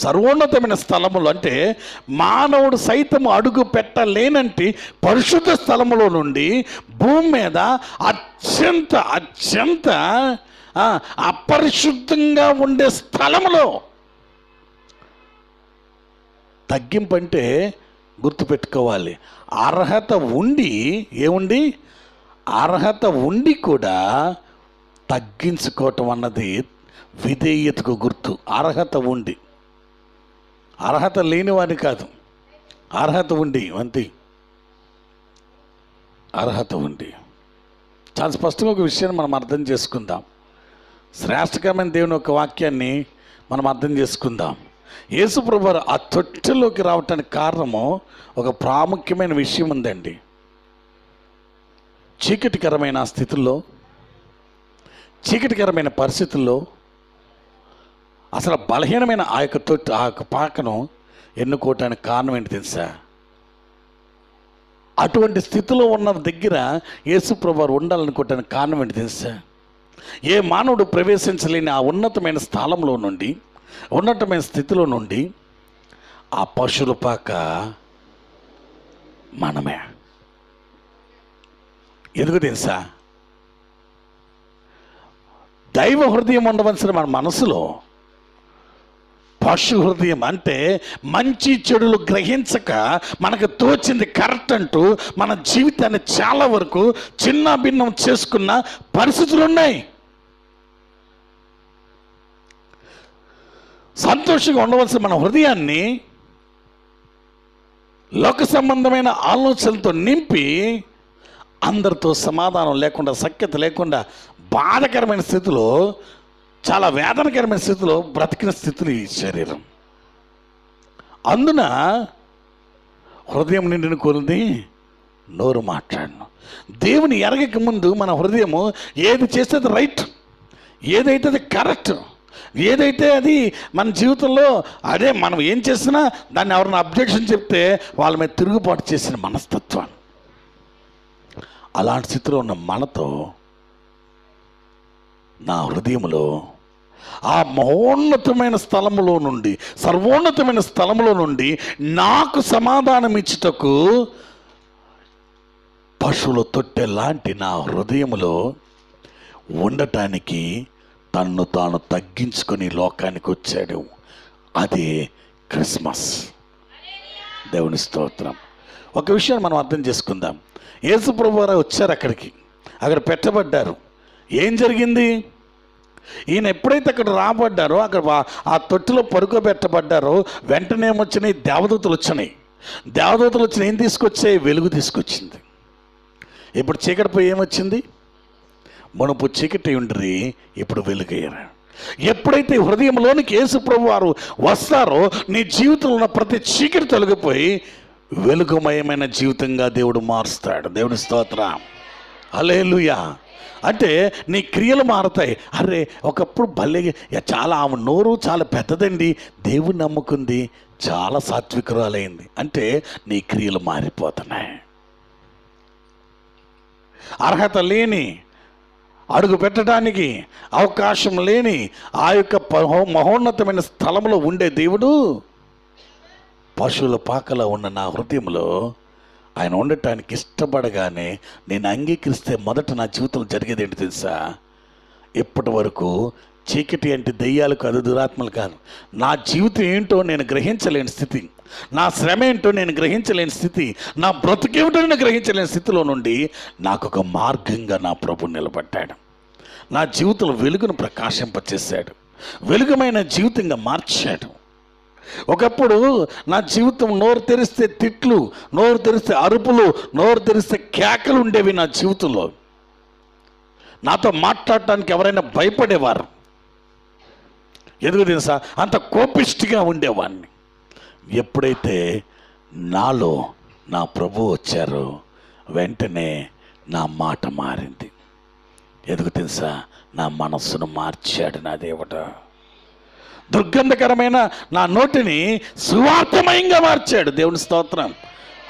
సర్వోన్నతమైన స్థలములు అంటే మానవుడు సైతం అడుగు పెట్టలేనంటి పరిశుద్ధ స్థలములో నుండి భూమి మీద అత్యంత అపరిశుద్ధంగా ఉండే స్థలములో తగ్గింపు అంటే గుర్తుపెట్టుకోవాలి. అర్హత ఉండి, ఏముండి? అర్హత ఉండి కూడా తగ్గించుకోవటం అన్నది విధేయతకు గుర్తు. అర్హత ఉండి, అర్హత లేని వాడిని కాదు, అర్హత ఉండి అంతే. అర్హత ఉండి చాలా స్పష్టంగా ఒక విషయాన్ని మనం అర్థం చేసుకుందాం. శ్రేష్టకరమైన దేవుని యొక్క వాక్యాన్ని మనం అర్థం చేసుకుందాం. యేసుప్రభు వారు ఆ తొట్టెలోకి రావటానికి కారణము ఒక ప్రాముఖ్యమైన విషయం ఉందండి. చీకటికరమైన స్థితుల్లో, చీకటికరమైన పరిస్థితుల్లో అసలు బలహీనమైన ఆ యొక్క పాకను ఎన్నుకోవటానికి కారణం ఏంటి తెలుసా? అటువంటి స్థితిలో ఉన్న దగ్గర యేసుప్రభు వారు ఉండాలనుకోవటానికి కారణం ఏంటి తెలుసా? ఏ మానవుడు ప్రవేశించలేని ఆ ఉన్నతమైన స్థలంలో నుండి, ఉన్నతమైన స్థితిలో నుండి ఆ పశువుల పాక మనమే. ఎందుకు తెలుసా? దైవ హృదయం ఉండవలసిన మన మనసులో పశు హృదయం అంటే మంచి చెడులు గ్రహించక మనకు తోచింది కరెక్ట్ అంటూ మన జీవితాన్ని చాలా వరకు చిన్న భిన్నం చేసుకున్న పరిస్థితులు ఉన్నాయి. సంతోషంగా ఉండవలసిన మన హృదయాన్ని లోక సంబంధమైన ఆలోచనలతో నింపి అందరితో సమాధానం లేకుండా, సఖ్యత లేకుండా, బాధకరమైన స్థితిలో, చాలా వేదనకరమైన స్థితిలో బ్రతికిన స్థితులు ఈ శరీరం. అందున హృదయం నిండిన కొలిది నోరు మాట్లాడను. దేవుని ఎరగక ముందు మన హృదయము ఏది చేస్తే అది రైట్, ఏదైతే అది కరెక్ట్, ఏదైతే అది మన జీవితంలో అదే మనం ఏం చేసినా దాన్ని ఎవరైనా అబ్జెక్షన్ చెప్తే వాళ్ళ మీద తిరుగుబాటు చేసిన మనస్తత్వాన్ని, అలాంటి స్థితిలో ఉన్న మనతో నా హృదయంలో ఆ మహోన్నతమైన స్థలములో నుండి, సర్వోన్నతమైన స్థలములో నుండి నాకు సమాధానం ఇచ్చుటకు పశువుల తొట్టె లాంటి నా హృదయములో ఉండటానికి తన్ను తాను తగ్గించుకొని లోకానికి వచ్చాడు. అదే క్రిస్మస్. దేవుని స్తోత్రం. ఒక విషయాన్ని మనం అర్థం చేసుకుందాం. యేసుప్రభు వారు వచ్చారు, అక్కడ పెట్టబడ్డారు. ఏం జరిగింది? ఈయన ఎప్పుడైతే అక్కడ రాబడ్డారో, అక్కడ ఆ తొట్టిలో పరుకోబెట్టబడ్డారో, వెంటనే ఏమొచ్చినాయి? దేవదూతలు వచ్చినాయి. దేవదూతలు వచ్చిన ఏం తీసుకొచ్చాయి? వెలుగు తీసుకొచ్చింది. ఇప్పుడు చీకటి పోయి ఏమొచ్చింది? మునుపు చీకటి ఉండ్రి, ఇప్పుడు వెలుగయ్యారు. ఎప్పుడైతే హృదయంలోనికి యేసుప్రభు వారు వస్తారో నీ జీవితంలో ఉన్న ప్రతి చీకటి తొలగిపోయి వెలుగుమయమైన జీవితంగా దేవుడు మారుస్తాడు. దేవుని స్తోత్రం. హల్లెలూయా. అంటే నీ క్రియలు మారుతాయి. అరే ఒకప్పుడు భలే చాలా, ఆమె నోరు చాలా పెద్దదండి, దేవుని నమ్ముకుంది, చాలా సాత్వికురాలైంది అంటే నీ క్రియలు మారిపోతున్నాయి. అర్హత లేని, అడుగు పెట్టడానికి అవకాశం లేని ఆ యొక్క మహోన్నతమైన స్థలంలో ఉండే దేవుడు పశువుల పాకలో ఉన్న నా హృదయంలో ఆయన ఉండటానికి ఇష్టపడగానే నేను అంగీకరిస్తే మొదట నా జీవితంలో జరిగేది ఏంటి తెలుసా? ఇప్పటి వరకు చీకటి అంటే దెయ్యాలు కాదు, దురాత్మలు కాదు, నా జీవితం ఏంటో నేను గ్రహించలేని స్థితి, నా శ్రమ ఏంటో నేను గ్రహించలేని స్థితి, నా బ్రతుకేమిటో నేను గ్రహించలేని స్థితిలో నుండి నాకు ఒక మార్గంగా నా ప్రభు నిలబడ్డాడు. నా జీవితంలో వెలుగును ప్రకాశింపచేశాడు, వెలుగుమైన జీవితంగా మార్చాడు. ఒకప్పుడు నా జీవితం నోరు తెరిస్తే తిట్లు, నోరు తెరిస్తే అరుపులు, నోరు తెరిస్తే కేకలు ఉండేవి నా జీవితంలో. నాతో మాట్లాడటానికి ఎవరైనా భయపడేవారు. ఎందుకు తెలుసా? అంత కోపిష్టిగా ఉండేవాడిని. ఎప్పుడైతే నాలో నా ప్రభు వచ్చారో వెంటనే నా మాట మారింది. ఎందుకు తెలుసా? నా మనస్సును మార్చాడు నా దేవుడు. దుర్గంధకరమైన నా నోటిని సువార్తమయంగా మార్చాడు. దేవుని స్తోత్రం.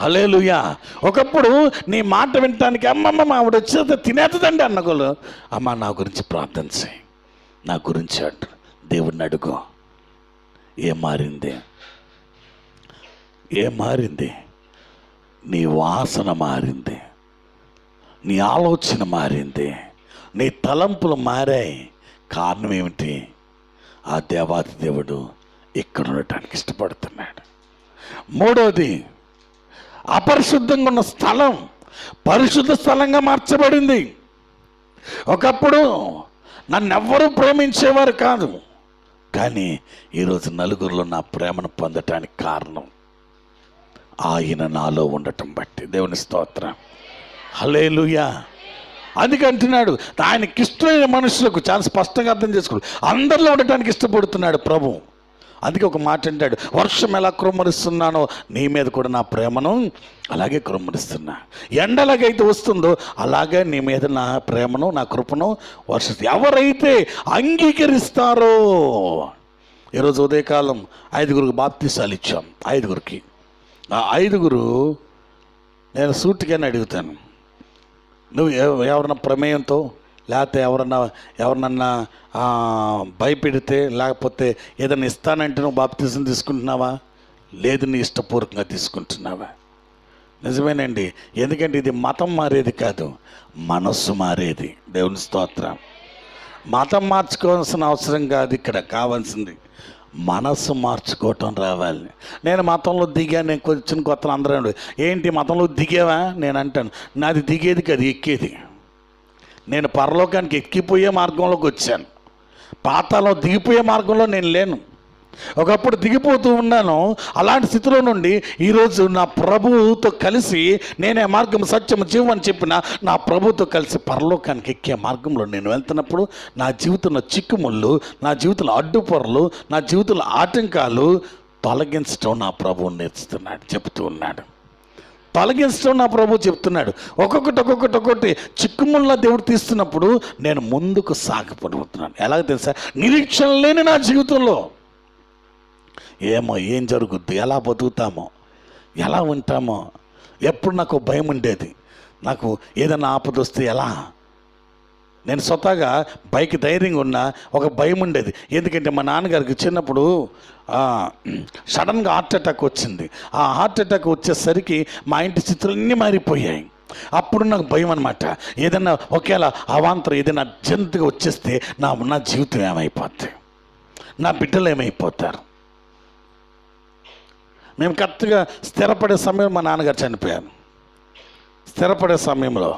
హల్లెలూయా. ఒకప్పుడు నీ మాట వినటానికి అమ్మమ్మ ఆవిడ వచ్చేది తినేస్తుందండి అన్నగోలు, అమ్మ నా గురించి ప్రార్థన చేయి, నా గురించి అంటు, దేవుణ్ణి అడుగు. ఏం మారింది? ఏం మారింది? నీ వాసన మారింది, నీ ఆలోచన మారింది, నీ తలంపులు మారాయి. కారణం ఏమిటి? ఆ దేవాది దేవుడు ఇక్కడ ఉండటానికి ఇష్టపడుతున్నాడు. మూడవది, అపరిశుద్ధంగా ఉన్న స్థలం పరిశుద్ధ స్థలంగా మార్చబడింది. ఒకప్పుడు నన్నెవ్వరూ ప్రేమించేవారు కాదు, కానీ ఈరోజు నలుగురిలో నా ప్రేమను పొందటానికి కారణం ఆయన నాలో ఉండటం బట్టి. దేవుని స్తోత్రం, హల్లెలూయా. అందుకంటున్నాడు ఆయనకి ఇష్టమైన మనుషులకు చాలా స్పష్టంగా అర్థం చేసుకోడు, అందరిలో ఉండటానికి ఇష్టపడుతున్నాడు ప్రభు. అందుకే ఒక మాట అంటాడు, వర్షం ఎలా కుమ్మరిస్తున్నానో నీ మీద కూడా నా ప్రేమను అలాగే కుమ్మరిస్తున్నా. ఎండలాగైతే వస్తుందో అలాగే నీ మీద నా ప్రేమను నా కృపను వర్షిస్తుంది. ఎవరైతే అంగీకరిస్తారో, ఈరోజు ఉదయకాలం 5 బాప్తీసాలు ఇచ్చాం. 5 ఆ 5 నేను సూటిగానే అడుగుతాను, నువ్వు ఎవరన్నా ప్రమేయంతో లేకపోతే ఎవరినన్నా భయపెడితే లేకపోతే ఏదైనా ఇస్తానంటే నువ్వు బాప్తిజం తీసుకుంటున్నావా? లేదు, నీ ఇష్టపూర్వకంగా తీసుకుంటున్నావా? నిజమేనండి. ఎందుకంటే ఇది మతం మారేది కాదు, మనస్సు మారేది. దేవుని స్తోత్రం. మతం మార్చుకోవాల్సిన అవసరం కాదు, ఇక్కడ కావాల్సింది మనస్సు మార్చుకోవటం రావాలి. నేను మతంలో దిగా, నేను కొంచెం కొత్త అందరూ ఏంటి మతంలో దిగావా? నేను అంటాను, నాది దిగేది కాదు, ఎక్కేది. నేను పరలోకానికి ఎక్కిపోయే మార్గంలోకి వచ్చాను, పాతాళంలో దిగిపోయే మార్గంలో నేను లేను. ఒకప్పుడు దిగిపోతూ ఉన్నాను. అలాంటి స్థితిలో నుండి ఈరోజు నా ప్రభువుతో కలిసి, నేనే మార్గం సత్యం జీవం అని చెప్పిన నా ప్రభువుతో కలిసి పరలోకానికి ఎక్కే మార్గంలో నేను వెళ్తున్నప్పుడు నా జీవితంలో చిక్కుముళ్ళు, నా జీవితంలో అడ్డుపొరలు, నా జీవితంలో ఆటంకాలు తొలగించడం నా ప్రభువు నేర్చుతున్నాడు, చెప్తూ ఉన్నాడు. తొలగించడం నా ప్రభు చెప్తున్నాడు. ఒక్కొక్కటి చిక్కుముళ్ళ దేవుడు తీస్తున్నప్పుడు నేను ముందుకు సాగిపోతున్నాను. ఎలాగ తెలుసా? నిరీక్షణ లేని నా జీవితంలో ఏమో ఏం జరుగుద్ది, ఎలా బతుకుతామో, ఎలా ఉంటామో. ఎప్పుడు నాకు భయం ఉండేది, నాకు ఏదైనా ఆపద వస్తే ఎలా. నేను స్వతహాగా బైక్ ధైర్యంగా ఉన్నా ఒక భయం ఉండేది. ఎందుకంటే మా నాన్నగారికి చిన్నప్పుడు సడన్గా హార్ట్ అటాక్ వచ్చింది. ఆ హార్ట్ అటాక్ వచ్చేసరికి మా ఇంటి స్థితులన్నీ మారిపోయాయి. అప్పుడు నాకు భయం అనమాట. ఏదైనా ఒకేలా అవాంతరం ఏదైనా అర్జెంటుగా వచ్చేస్తే నా జీవితం ఏమైపోద్ది, నా బిడ్డలు ఏమైపోతారు. మేము కరెక్ట్గా స్థిరపడే సమయం మా నాన్నగారు చనిపోయాను. స్థిరపడే సమయంలో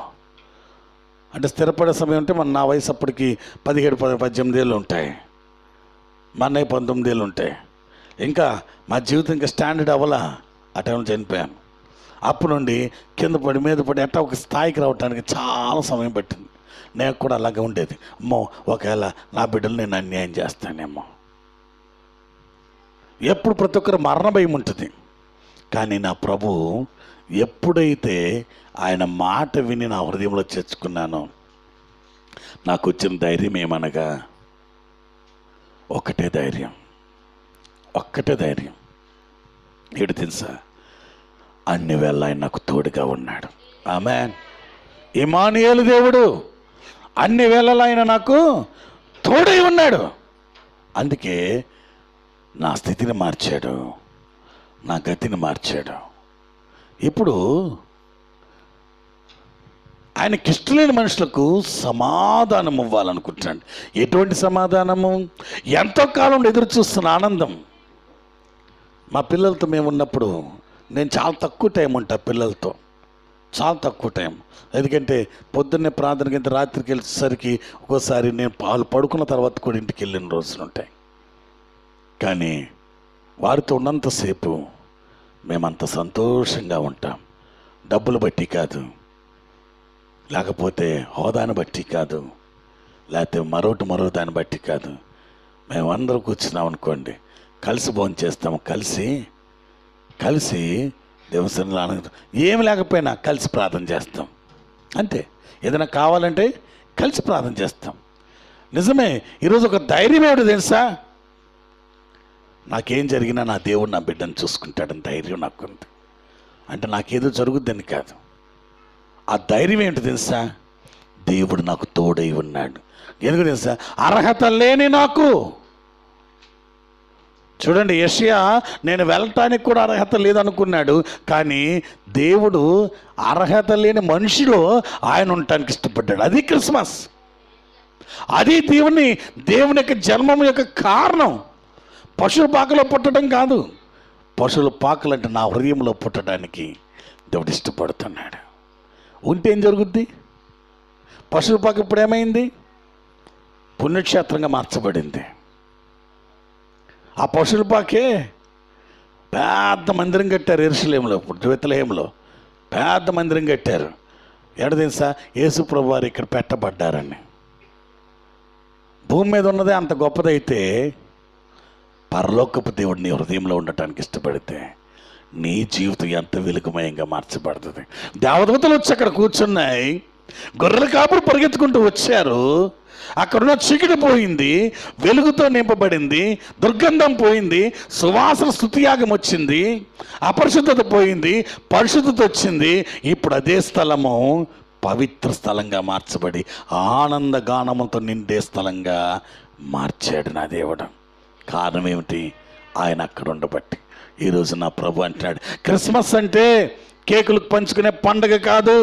అంటే స్థిరపడే సమయం అంటే నా వయసు అప్పటికి 17-18 ఏళ్ళు ఉంటాయి, మా అన్నయ్య 19 ఏళ్ళు ఉంటాయి. ఇంకా మా జీవితం ఇంకా స్టాండర్డ్ అవ్వాలా, ఆ టైంలో చనిపోయాను. అప్పుడు నుండి కింద పడి మీద పడి అట్టా ఒక స్థాయికి రావడానికి చాలా సమయం పట్టింది. నేను కూడా అలాగే ఉండేది. అమ్మో ఒకవేళ నా బిడ్డలు నేను అన్యాయం చేస్తానేమో. ఎప్పుడు ప్రతి ఒక్కరు మరణ భయం ఉంటుంది. కానీ నా ప్రభు ఎప్పుడైతే ఆయన మాట విని నా హృదయంలో చేర్చుకున్నానో నాకు వచ్చిన ధైర్యం ఏమనగా ఒక్కటే ధైర్యం. ఏడు తెలుసా? అన్ని వేళ ఆయన నాకు తోడుగా ఉన్నాడు. ఆమేన్. ఇమ్మానుయేలు దేవుడు అన్ని వేళలా ఆయన నాకు తోడై ఉన్నాడు. అందుకే నా స్థితిని మార్చాడు, నా గతిని మార్చాడు. ఇప్పుడు ఆయనకి ఇష్టలేని మనుషులకు సమాధానం ఇవ్వాలనుకుంటున్నాడు. ఎటువంటి సమాధానము? ఎంతో కాలం ఎదురు చూస్తున్న ఆనందం. మా పిల్లలతో మేము ఉన్నప్పుడు నేను చాలా తక్కువ టైం ఉంటా పిల్లలతో, చాలా తక్కువ టైం. ఎందుకంటే పొద్దున్నే ప్రార్థనకి ఇంత రాత్రికి వెళ్ళేసరికి ఒక్కోసారి నేను వాళ్ళు పడుకున్న తర్వాత కూడా ఇంటికి వెళ్ళిన రోజులు ఉంటాయి. కానీ వారితో ఉన్నంతసేపు మేమంత సంతోషంగా ఉంటాం. డబ్బులు బట్టి కాదు, లేకపోతే హోదాను బట్టి కాదు, లేకపోతే మరో దాన్ని బట్టి కాదు. మేమందరూ కూర్చున్నాం అనుకోండి, కలిసి భోజనం చేస్తాము, కలిసి దేవస్థానంలో ఆనందం. ఏమి లేకపోయినా కలిసి ప్రార్థన చేస్తాం. అంతే. ఏదైనా కావాలంటే కలిసి ప్రార్థన చేస్తాం. నిజమే. ఈరోజు ఒక ధైర్యం ఏమిటో తెలుసా? నాకేం జరిగినా నా దేవుడు నా బిడ్డను చూసుకుంటాడని ధైర్యం నాకుంది. అంటే నాకేదో జరుగుద్దని కాదు. ఆ ధైర్యం ఏంటో తెలుసా? దేవుడు నాకు తోడై ఉన్నాడు. ఎందుకు తెలుసా? అర్హత లేని నాకు. చూడండి, యెషయా నేను వెళ్ళటానికి కూడా అర్హత లేదనుకున్నాడు. కానీ దేవుడు అర్హత లేని మనిషిలో ఆయన ఉండటానికి ఇష్టపడ్డాడు. అది క్రిస్మస్. అది దేవుని యొక్క జన్మం యొక్క కారణం. పశువుల పాకలో పుట్టడం కాదు. పశువుల పాకలు అంటే నా హృదయంలో పుట్టడానికి దేవుడు ఇష్టపడుతున్నాడు. ఉంటే ఏం జరుగుద్ది? పశువుల పాక ఇప్పుడు ఏమైంది? పుణ్యక్షేత్రంగా మార్చబడింది. ఆ పశువుల పాకే పెద్ద మందిరం కట్టారు యెరూషలేములో, బెత్లెహేములో పెద్ద మందిరం కట్టారు. ఎక్కడ తెలుసా? యేసు ప్రభు వారు ఇక్కడ పెట్టబడ్డారని. భూమి మీద ఉన్నదే అంత గొప్పదైతే పరలోకపు దేవుడు నీ హృదయంలో ఉండటానికి ఇష్టపడితే నీ జీవితం ఎంత వెలుగుమయంగా మార్చబడుతుంది. దేవదూతలు వచ్చి అక్కడ కూర్చున్నాయి. గొర్రెల కాపురు పరిగెత్తుకుంటూ వచ్చారు. అక్కడున్న చీకటి పోయింది, వెలుగుతో నింపబడింది, దుర్గంధం పోయింది, సువాసన స్తుతియాగం వచ్చింది, అపరిశుద్ధత పోయింది, పరిశుద్ధత వచ్చింది. ఇప్పుడు అదే స్థలము పవిత్ర స్థలంగా మార్చబడి ఆనంద గానములతో నిండే స్థలంగా మార్చాడు నా దేవుడు. కారణం ఏమిటి? ఆయన అక్కడ ఉండబట్టి. ఈరోజు నా ప్రభు అంటున్నాడు, క్రిస్మస్ అంటే కేకులు పంచుకునే పండగ కాదు.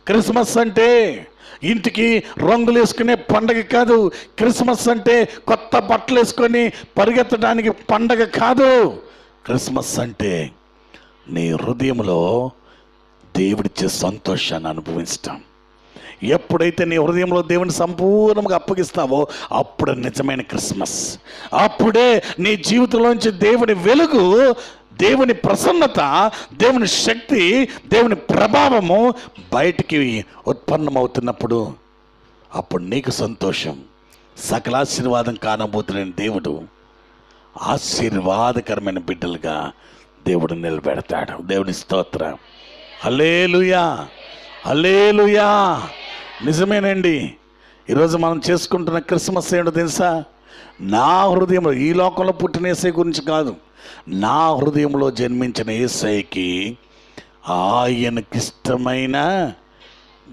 క్రిస్మస్ అంటే ఇంటికి రంగులు వేసుకునే పండగ కాదు. క్రిస్మస్ అంటే కొత్త బట్టలు వేసుకొని పరిగెత్తడానికి పండగ కాదు. క్రిస్మస్ అంటే నీ హృదయంలో దేవుడిచ్చే సంతోషాన్ని అనుభవించటం. ఎప్పుడైతే నీ హృదయంలో దేవుని సంపూర్ణంగా అప్పగిస్తావో అప్పుడు నిజమైన క్రిస్మస్. అప్పుడే నీ జీవితంలోంచి దేవుని వెలుగు, దేవుని ప్రసన్నత, దేవుని శక్తి, దేవుని ప్రభావము బయటికి ఉత్పన్నమవుతున్నప్పుడు అప్పుడు నీకు సంతోషం. సకల ఆశీర్వాదం కానబోతున్న దేవుడు ఆశీర్వాదకరమైన బిడ్డలుగా దేవుడు నిలబెడతాడు. దేవుని స్తోత్రం. హల్లెలూయా, హల్లెలూయా. నిజమేనండి. ఈరోజు మనం చేసుకుంటున్న క్రిస్మస్ ఏంటో తెలుసా? నా హృదయంలో, ఈ లోకంలో పుట్టిన యేసయ్య గురించి కాదు, నా హృదయంలో జన్మించిన యేసయ్యకి ఆయనకిష్టమైన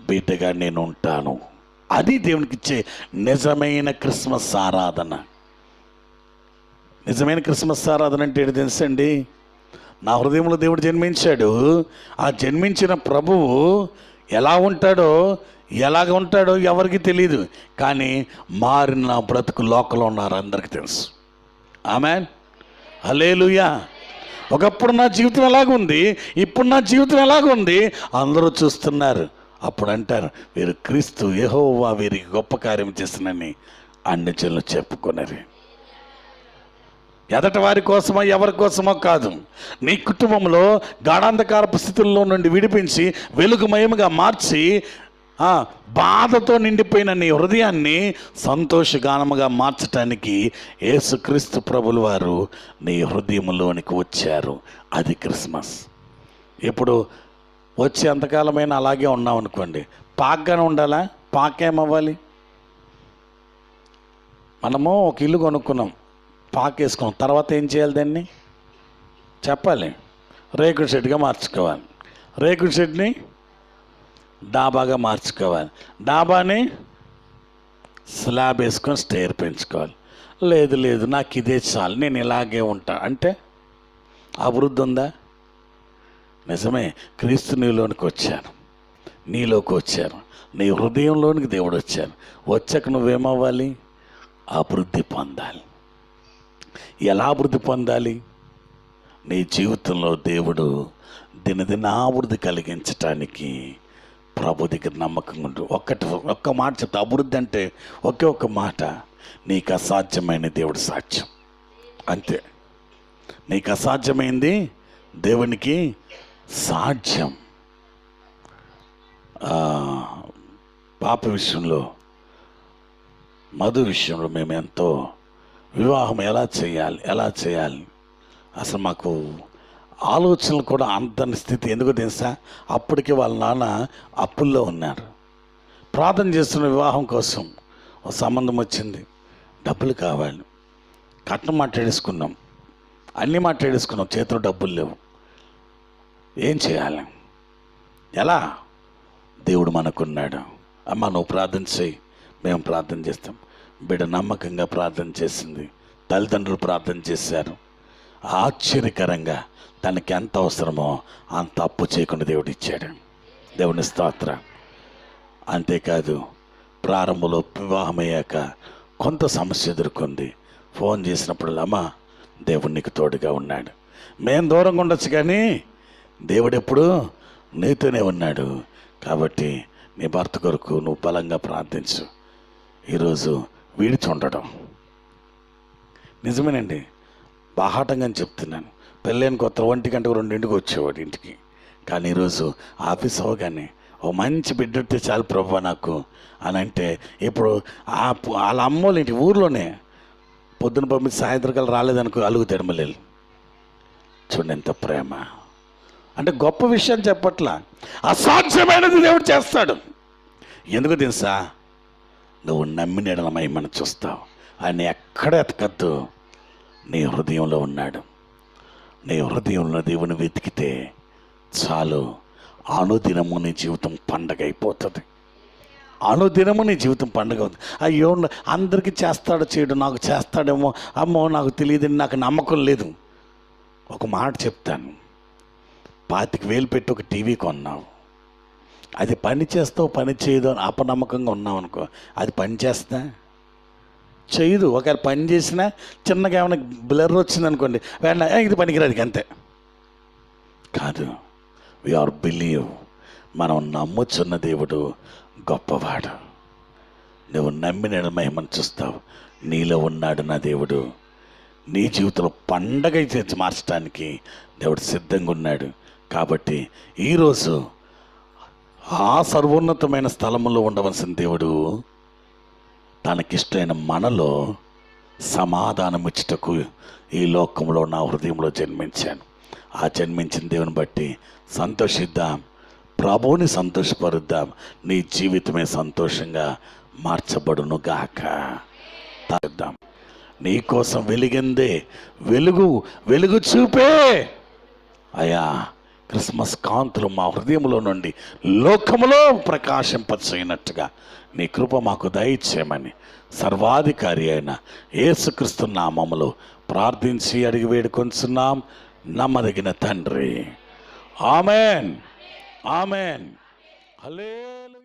బిడ్డగా నేను ఉంటాను. అది దేవునికి ఇచ్చే నిజమైన క్రిస్మస్ ఆరాధన. నిజమైన క్రిస్మస్ ఆరాధన అంటే ఏంటి తెలుసండి? నా హృదయంలో దేవుడు జన్మించాడు. ఆ జన్మించిన ప్రభువు ఎలా ఉంటాడో, ఎలాగ ఉంటాడో ఎవరికి తెలియదు. కానీ మారిన నా బ్రతుకు లోకంలో ఉన్నారు అందరికీ తెలుసు. ఆమేన్, హల్లెలూయా. ఒకప్పుడు నా జీవితం ఎలాగుంది, ఇప్పుడు నా జీవితం ఎలాగుంది అందరూ చూస్తున్నారు. అప్పుడు అంటారు, వీరు క్రీస్తు యెహోవా వీరికి గొప్ప కార్యం చేస్తున్నని అన్ని జనులు చెప్పుకున్నారు. ఎదట వారి కోసమో ఎవరి కోసమో కాదు, నీ కుటుంబంలో గాఢాంధకారపు స్థితుల్లో నుండి విడిపించి వెలుగుమయముగా మార్చి బాధతో నిండిపోయిన నీ హృదయాన్ని సంతోషగానముగా మార్చటానికి యేసుక్రీస్తు ప్రభుల వారు నీ హృదయంలోనికి వచ్చారు. అది క్రిస్మస్. ఇప్పుడు వచ్చి ఎంతకాలమైనా అలాగే ఉన్నాం అనుకోండి, పాకగానే ఉండాలా? పాకేమవ్వాలి? మనము ఒక ఇల్లు కొనుక్కున్నాం, పాకేసుకున్నాం, తర్వాత ఏం చేయాలి? దాన్ని చెప్పాలి, రేకుల షెడ్గా మార్చుకోవాలి, రేకుల షెడ్ని డాబాగా మార్చుకోవాలి, డాబాని స్లాబ్ వేసుకొని స్టేర్ పెంచుకోవాలి. లేదు లేదు నాకు ఇదే చాలు, నేను ఇలాగే ఉంటా అంటే అభివృద్ధి ఉందా? నిజమే, క్రీస్తు నీలోనికి వచ్చాను, నీలోకి వచ్చాను, నీ హృదయంలోనికి దేవుడు వచ్చాను. వచ్చాక నువ్వేమవ్వాలి? అభివృద్ధి పొందాలి. ఎలా అభివృద్ధి పొందాలి? నీ జీవితంలో దేవుడు దినదినాభివృద్ధి కలిగించటానికి ప్రభు దగ్గర నమ్మకంగా ఉండు. ఒక్క మాట చెప్తా, అభివృద్ధి అంటే ఒకే ఒక్క మాట, నీకు అసాధ్యమైన దేవుడు సాధ్యం. అంతే. నీకు అసాధ్యమైంది దేవునికి సాధ్యం. పాప విషయంలో, మధు విషయంలో మేము ఎంతో వివాహం ఎలా చేయాలి అసలు మాకు ఆలోచనలు కూడా అంతని స్థితి. ఎందుకో తెలుసా? అప్పటికి వాళ్ళ నాన్న అప్పుల్లో ఉన్నారు. ప్రార్థన చేస్తున్న వివాహం కోసం ఒక సంబంధం వచ్చింది, డబ్బులు కావాలి, కట్నం మాట్లాడేసుకున్నాం, అన్నీ మాట్లాడేసుకున్నాం, చేతిలో డబ్బులు లేవు. ఏం చేయాలి? ఎలా? దేవుడు మనకున్నాడు. అమ్మ నువ్వు ప్రార్థన చేయి, మేము ప్రార్థన చేస్తాం. బిడ్డ నమ్మకంగా ప్రార్థన చేసింది, తల్లిదండ్రులు ప్రార్థన చేశారు. ఆశ్చర్యకరంగా తనకి ఎంత అవసరమో అంత అప్పు చేయకుండా దేవుడు ఇచ్చాడు. దేవుని స్తోత్రం. అంతేకాదు, ప్రారంభంలో వివాహమయ్యాక కొంత సమస్య ఎదుర్కొంది. ఫోన్ చేసినప్పుడు అమ్మా దేవుడు నీకు తోడుగా ఉన్నాడు, మేము దూరంగా ఉండొచ్చు కానీ దేవుడు ఎప్పుడు నీతోనే ఉన్నాడు. కాబట్టి నీ భర్త కొరకు నువ్వు బలంగా ప్రార్థించు. ఈరోజు విడిచి ఉండడం. నిజమేనండి, బాహాటంగా చెప్తున్నాను. పెళ్ళైన కొత్త 1 గంట 2 వచ్చేవాడు ఇంటికి. కానీ ఈరోజు ఆఫీస్ అవ్వగానే ఓ మంచి బిడ్డ ఉంటే చాలు ప్రభు నాకు అని అంటే, ఇప్పుడు వాళ్ళ అమ్మోళ్ళ ఇంటి ఊర్లోనే పొద్దున పంపించి సాయంత్రం కల్లా రాలేదనుకో అలుగుతాడు మళ్ళీ. చూడండి ఎంత ప్రేమ. అంటే గొప్ప విషయం చెప్పట్లా, అసాధ్యమైనది దేవుడు చేస్తాడు. ఎందుకు తెలుసా? నువ్వు నమ్మిన ఎడల మహిమను చూస్తావు. ఆయన ఎక్కడ ఎతకద్దు, నీ హృదయంలో ఉన్నాడు. నీ హృదయంలో దేవుని వెతికితే చాలు, అనుదినము నీ జీవితం పండగ అయిపోతుంది. అనుదినము నీ జీవితం పండగ అవుతుంది. అయ్యో అందరికీ చేస్తాడో చేయడు, నాకు చేస్తాడేమో, అమ్మో నాకు తెలియదని నాకు నమ్మకం లేదు. ఒక మాట చెప్తాను, 25,000 పెట్టి ఒక టీవీ కొన్నావు, అది పని చేస్తావు పని చేయదు అని అపనమ్మకంగా ఉన్నావు అనుకో, అది పని చేస్తా చేయదు. ఒకవేళ పని చేసినా చిన్నగా ఏమైనా బ్లర్ వచ్చింది అనుకోండి, వెంటనే ఇది పనికిరాదు, అంతే. కాదు, వి ఆర్ బిలీవ్, మనం నమ్ముచున్న దేవుడు గొప్పవాడు. నువ్వు నమ్మిన మహిమను చూస్తావు. నీలో ఉన్నాడు నా దేవుడు. నీ జీవితంలో పండగ చేసి మార్చడానికి దేవుడు సిద్ధంగా ఉన్నాడు. కాబట్టి ఈరోజు ఆ సర్వోన్నతమైన స్థలంలో ఉండవలసిన దేవుడు తనకిష్టమైన మనలో సమాధానం ఇచ్చుటకు ఈ లోకంలో నా హృదయంలో జన్మించాను. ఆ జన్మించిన దేవుని బట్టి సంతోషిద్దాం, ప్రభువుని సంతోషపరుద్దాం. నీ జీవితమే సంతోషంగా మార్చబడును గాక. తాగుద్దాం. నీ కోసం వెలిగిందే వెలుగు, వెలుగు చూపే అయా క్రిస్మస్ కాంతులు మా హృదయంలో నుండి లోకములో ప్రకాశింపచేయనట్టుగా నీ కృప మాకు దయచేయమని సర్వాధికారి అయిన యేసుక్రీస్తు నామములో ప్రార్థించి అడిగి వేడుకొంచున్నాం నమ్మదగిన తండ్రి. ఆమెన్, ఆమెన్, హల్లెలూయా.